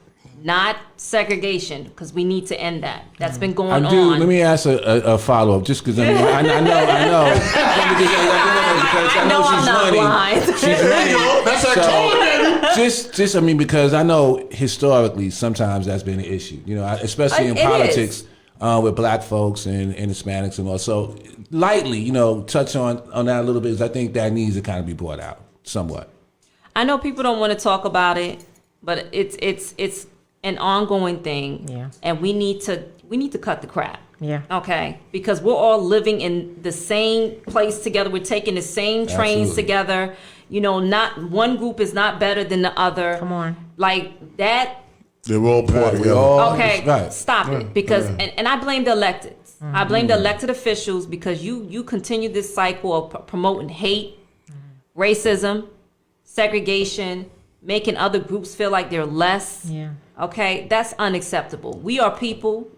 F: not segregation, because we need to end that. That's been going
D: I do.
F: on.
D: Let me ask a follow up, just because I know. Because I know
F: No, I'm
D: she's
F: not
D: running.
F: blind.
D: She's running.
B: That's our code, baby.
D: Just because I know historically sometimes that's been an issue. Especially in
F: It
D: politics with black folks and Hispanics and all. So lightly, touch on that a little bit, because I think that needs to kind of be brought out somewhat.
F: I know people don't want to talk about it, but it's an ongoing thing.
A: Yeah.
F: And we need to cut the crap.
A: Yeah.
F: Okay, because we're all living in the same place together. We're taking the same trains
D: Absolutely.
F: together. You know, not one group is not better than the other.
A: Come on.
F: Like that.
B: They're all part
D: Right,
B: of
D: we
B: it.
D: all-
F: Okay,
D: right.
F: stop it. Because and I blame the electeds. I blame the elected officials because you continue this cycle of promoting hate, racism, segregation, making other groups feel like they're less.
A: Yeah.
F: Okay, that's unacceptable. We are people.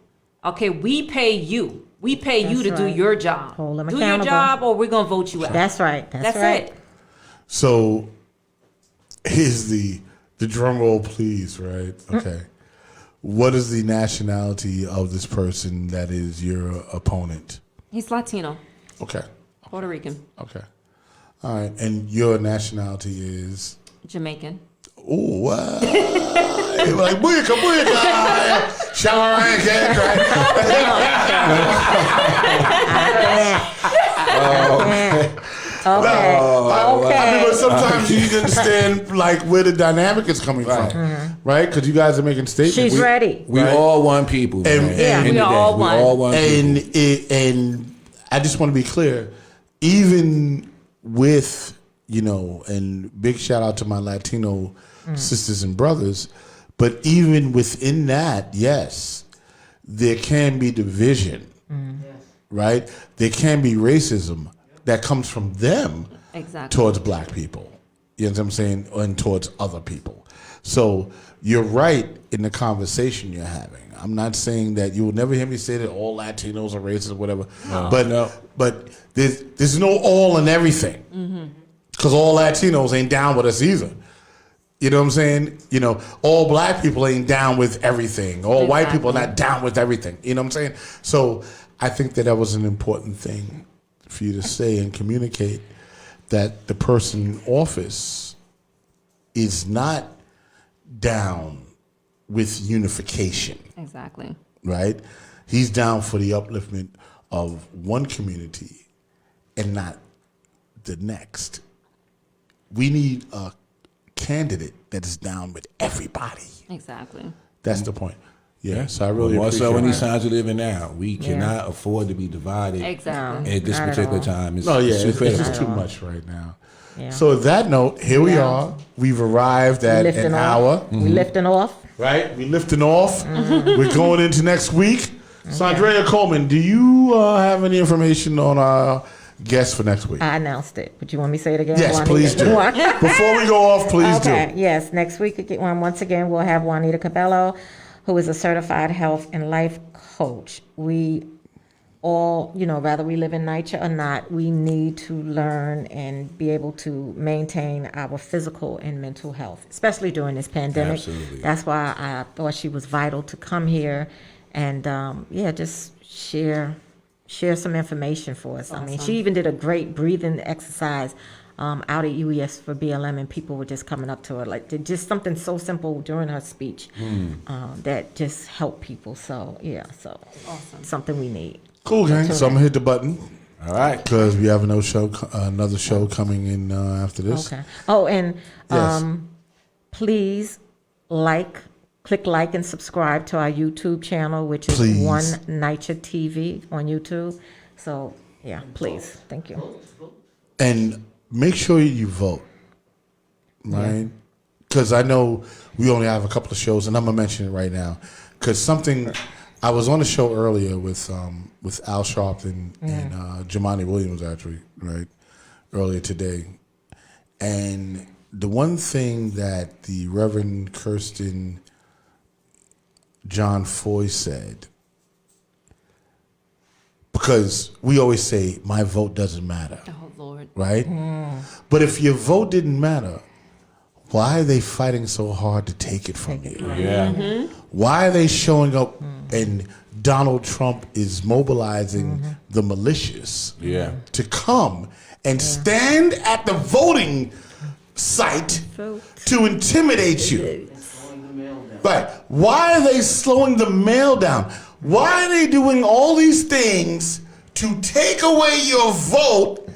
F: Okay, we pay you. We pay you
A: That's
F: to do
A: right.
F: your job.
A: Hold them
F: do your
A: accountable.
F: job, or we're gonna vote you out.
A: That's right. That's
F: That's
A: right.
F: it.
B: So here's the drum roll, please, right? Okay. What is the nationality of this person that is your opponent?
F: He's Latino,
B: Okay.
F: Puerto Rican,
B: Okay. All right. And your nationality is?
F: Jamaican.
B: Oh, wow. They were like, booyaka, booyaka. Shamaran,
A: Okay.
B: I mean, but sometimes you need to understand like where the dynamic is coming from, right? Because you guys are making statements.
A: She's ready.
D: We
B: Right.
D: all one people.
B: And-
D: man.
B: Yeah,
D: End of
F: we
D: the
F: are
D: day,
F: all one.
D: We all one people.
B: And I just want to be clear, even with, and big shout out to my Latino sisters and brothers, but even within that, yes, there can be division, right? There can be racism that comes from them
F: Exactly.
B: towards black people. You know what I'm saying? And towards other people. So you're right in the conversation you're having. I'm not saying that you will never hear me say that all Latinos are racist or whatever. But there's no all in everything. Because all Latinos ain't down with us either. You know what I'm saying? All black people ain't down with everything. All white people are not down with everything. You know what I'm saying? So I think that was an important thing for you to say and communicate, that the person in office is not down with unification,
F: Exactly.
B: right? He's down for the upliftment of one community and not the next. We need a candidate that is down with everybody.
F: Exactly.
B: That's the point. Yeah, so I really
D: More
B: appreciate
D: so in
B: it.
D: these times we live in now. We cannot afford to be divided
F: Exactly.
D: at this
A: Not at
D: particular
A: all.
D: time. It's,
B: No, yeah,
D: it's too
B: it's
D: critical.
B: just too much right now.
A: Yeah.
B: So with that note, here we are. We've arrived at
A: Lifting
B: an
A: off.
B: hour.
A: We lifting off.
B: Right? We lifting off. We're going into next week. Saundrea Coleman, do you have any information on our guest for next week?
A: I announced it, but you want me to say it again?
B: Yes,
A: Juanita?
B: please do. Before we go off, please
A: Okay,
B: do.
A: yes. Next week, once again, we'll have Juanita Cabello, who is a certified health and life coach. We all, whether we live in Nycha or not, we need to learn and be able to maintain our physical and mental health, especially during this pandemic.
D: Absolutely.
A: That's why I thought she was vital to come here and, just share some information for us. I mean, she even did a great breathing exercise out at UES for BLM, and people were just coming up to her, like just something so simple during her speech that just helped people. So,
F: Awesome.
A: something we need.
B: Cool, gang. So I'm going to hit the button
D: All right.
B: because we have another show coming in after this.
A: Okay. Oh, and
B: Yes.
A: please click like and subscribe to our YouTube channel, which is
B: Please.
A: One Nycha TV on YouTube. So, yeah, please. Thank you.
B: And make sure you vote, right? Because I know we only have a couple of shows, and I'm gonna mention it right now. Because I was on a show earlier with Al Sharpton and Jamani Williams, actually, right, earlier today. And the one thing that the Reverend Kirsten John Foy said, because we always say my vote doesn't matter,
F: Oh Lord.
B: right? But if your vote didn't matter, why are they fighting so hard to take it from you?
D: Yeah.
B: Why are they showing up and Donald Trump is mobilizing the malicious
D: Yeah.
B: to come and stand at the voting site to intimidate you? Right. Why are they slowing the mail down? Why are they doing all these things to take away your vote,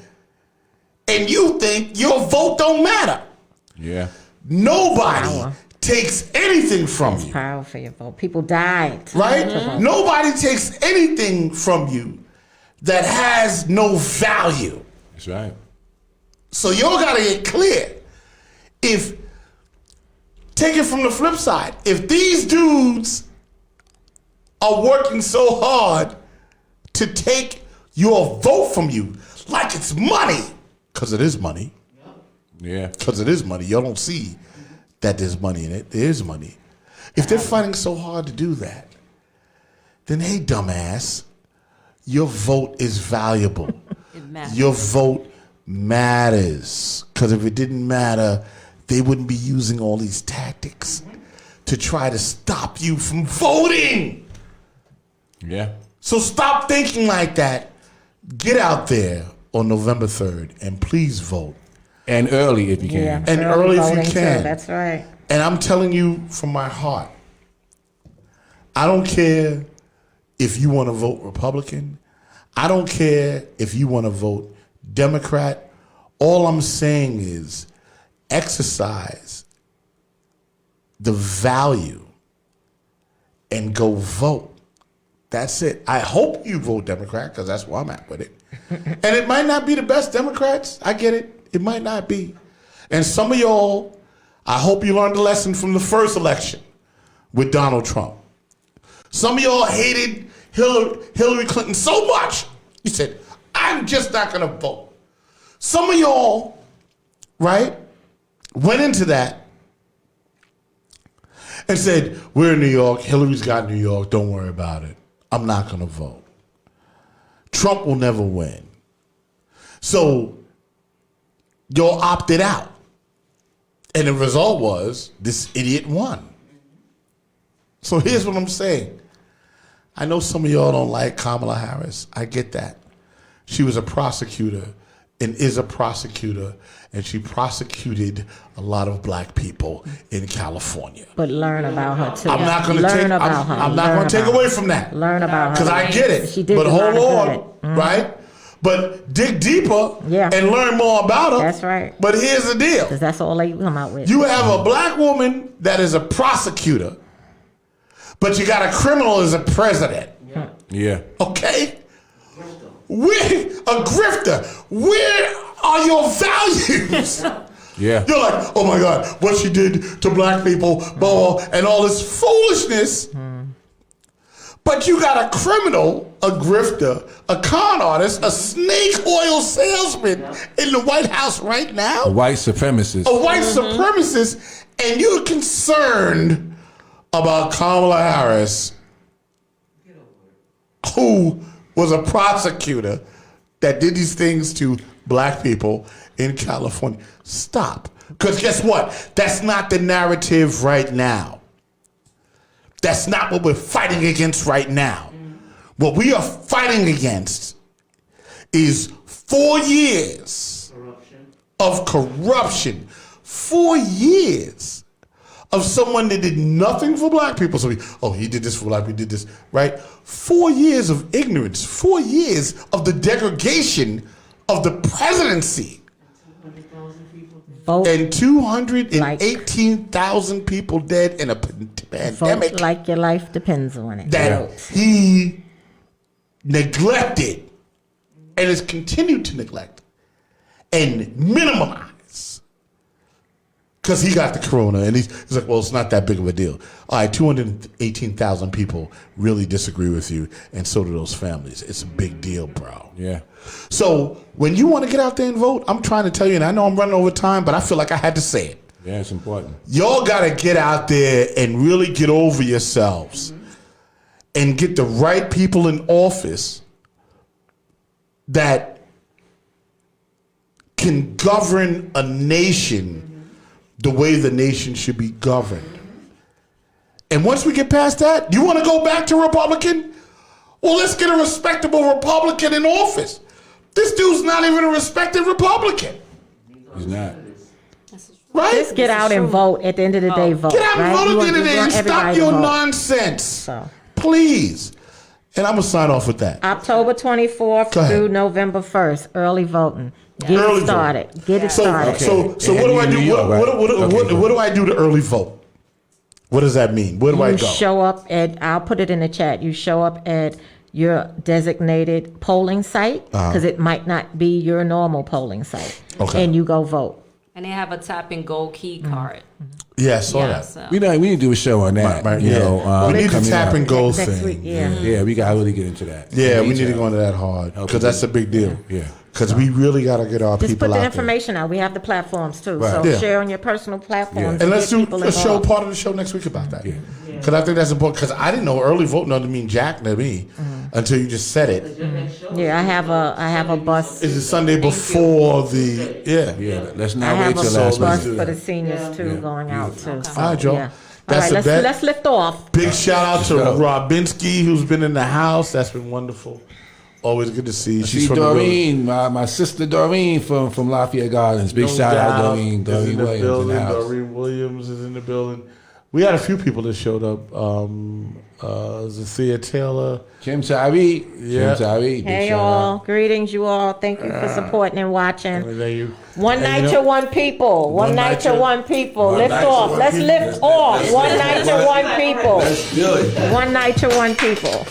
B: and you think your vote don't matter?
D: Yeah.
B: Nobody takes anything from you.
A: Power for your vote. People died.
B: Right?
A: to vote.
B: Nobody takes anything from you that has no value.
D: That's right.
B: So y'all gotta get clear. Take it from the flip side. If these dudes are working so hard to take your vote from you like it's money, because it is money.
D: Yeah.
B: Because it is money. Y'all don't see that there's money in it. There is money. If they're fighting so hard to do that, then hey, dumbass, your vote is valuable.
F: It matters.
B: Your vote matters. Because if it didn't matter, they wouldn't be using all these tactics to try to stop you from voting.
D: Yeah.
B: So stop thinking like that. Get out there on November 3rd and please vote.
D: And early if you can.
A: Yeah,
B: And early if you
A: voting, too.
B: can.
A: That's right.
B: And I'm telling you from my heart, I don't care if you want to vote Republican. I don't care if you want to vote Democrat. All I'm saying is exercise the value and go vote. That's it. I hope you vote Democrat because that's where I'm at with it. And it might not be the best Democrats. I get it. It might not be. And some of y'all, I hope you learned a lesson from the first election with Donald Trump. Some of y'all hated Hillary Clinton so much, you said, I'm just not going to vote. Some of y'all, right, went into that and said, we're in New York, Hillary's got New York, don't worry about it. I'm not going to vote. Trump will never win. So y'all opted out. And the result was this idiot won. So here's what I'm saying. I know some of y'all don't like Kamala Harris. I get that. She was a prosecutor and is a prosecutor, and she prosecuted a lot of black people in California.
A: But learn about her too.
B: I'm not going to take. I'm not going to take away from that.
A: Learn about her.
B: Because I get it.
A: She did
B: but
A: a
B: hold
A: lot
B: on,
A: of good.
B: right? But dig deeper
A: Yeah.
B: and learn more about her.
A: That's right.
B: But here's the deal.
A: Because that's all they come out with.
B: You have a black woman that is a prosecutor, but you got a criminal as a president.
D: Yeah.
B: Okay? A grifter. Where are your values?
D: Yeah.
B: You're like, oh my God, what she did to black people, blah, and all this foolishness. But you got a criminal, a grifter, a con artist, a snake oil salesman in the White House right now.
D: A white supremacist.
B: A white supremacist, and you're concerned about Kamala Harris, who was a prosecutor that did these things to black people in California. Stop. Because guess what? That's not the narrative right now. That's not what we're fighting against right now. What we are fighting against is 4 years of corruption. 4 years of someone that did nothing for black people. So he did this for black people, he did this, right? 4 years of ignorance, 4 years of the degradation of the presidency.
A: Vote,
B: And 218,000 people dead in a pandemic
A: vote like your life depends on it.
B: that he neglected and has continued to neglect and minimize. Because he got the corona, and he's like, well, it's not that big of a deal. All right, 218,000 people really disagree with you, and so do those families. It's a big deal, bro.
D: Yeah.
B: So when you want to get out there and vote, I'm trying to tell you, and I know I'm running over time, but I feel like I had to say it.
D: Yeah, it's important.
B: Y'all got to get out there and really get over yourselves and get the right people in office that can govern a nation the way the nation should be governed. And once we get past that, you want to go back to Republican? Well, let's get a respectable Republican in office. This dude's not even a respected Republican,
D: He's not.
B: right?
A: Just get out and vote. At the end of the day, vote.
B: Get out and
A: right?
B: vote
A: You
B: at the
A: want-
B: end of the
A: you
B: day and
A: want
B: stop
A: everybody to
B: your
A: vote.
B: nonsense.
A: So.
B: Please. And I'm going to sign off with that.
A: October 24th
B: Go ahead.
A: through November 1st, early voting. Get
B: Early
A: it started. Get it
B: So,
A: started.
B: so what do I
D: In
B: do?
D: New York, right?
B: What do I do to early vote? What does that mean? Where do I
A: You
B: go?
A: show up at, I'll put it in the chat, you show up at your designated polling site, because it might not be your normal polling site.
B: Okay.
A: And you go vote.
F: And they have a tap and go key card.
B: Yeah, I saw
F: Yeah,
B: that.
F: so.
D: We need to do a show on that.
B: Right,
D: you
B: yeah.
D: know,
B: we need to
D: coming
B: tap
D: up.
B: and go
A: Next
B: thing.
A: week, yeah.
D: Yeah, we got to really get into that.
B: Yeah, we need to go into that hard because that's a big deal.
D: Yeah.
B: Because we really got to get our
A: Just
B: people
A: put the
B: out
A: information out. We have the platforms too.
B: Right.
A: So
B: Yeah.
A: share on your personal platforms.
D: Yeah.
B: And let's
A: get
B: do
A: people
B: a show,
A: involved.
B: part of the show next week about that.
D: Yeah.
B: Because I think that's important. Because I didn't know early voting doesn't mean jack to me until you just said it.
A: Yeah, I have a bus.
B: It's the Sunday before the
D: Yeah, let's
A: I
D: not wait
A: have
D: till
A: a
D: last
A: bus
D: week.
A: for the seniors too,
D: Yeah.
A: going out too.
F: Okay.
A: So,
B: All right, Joe.
A: yeah.
B: That's
A: All
B: the
A: right,
B: bet.
A: let's lift off.
B: Big shout out to Robinsky, who's been in the house. That's been wonderful. Always good to see. She's
D: See
B: from the road.
D: Doreen, my sister Doreen from Lafayette Gardens. Big shout out Doreen.
B: is in
D: Doreen
B: the
D: Williams in
B: building.
D: the house.
B: Doreen Williams is in the building. We had a few people that showed up. Zathia Taylor.
D: Kim Tyree.
B: Yeah.
D: Kim Tyree. Big
A: Hey
D: shout
A: all,
D: out.
A: greetings you all. Thank you for supporting and watching.
B: There you.
A: One
B: And
A: night
B: you
A: to
B: know-
A: one people. One night to one people.
B: One
A: Lift
B: night to
A: off.
B: one
A: Let's
B: people.
A: lift off. One night to one people.
D: Let's do it.
A: One night to one people.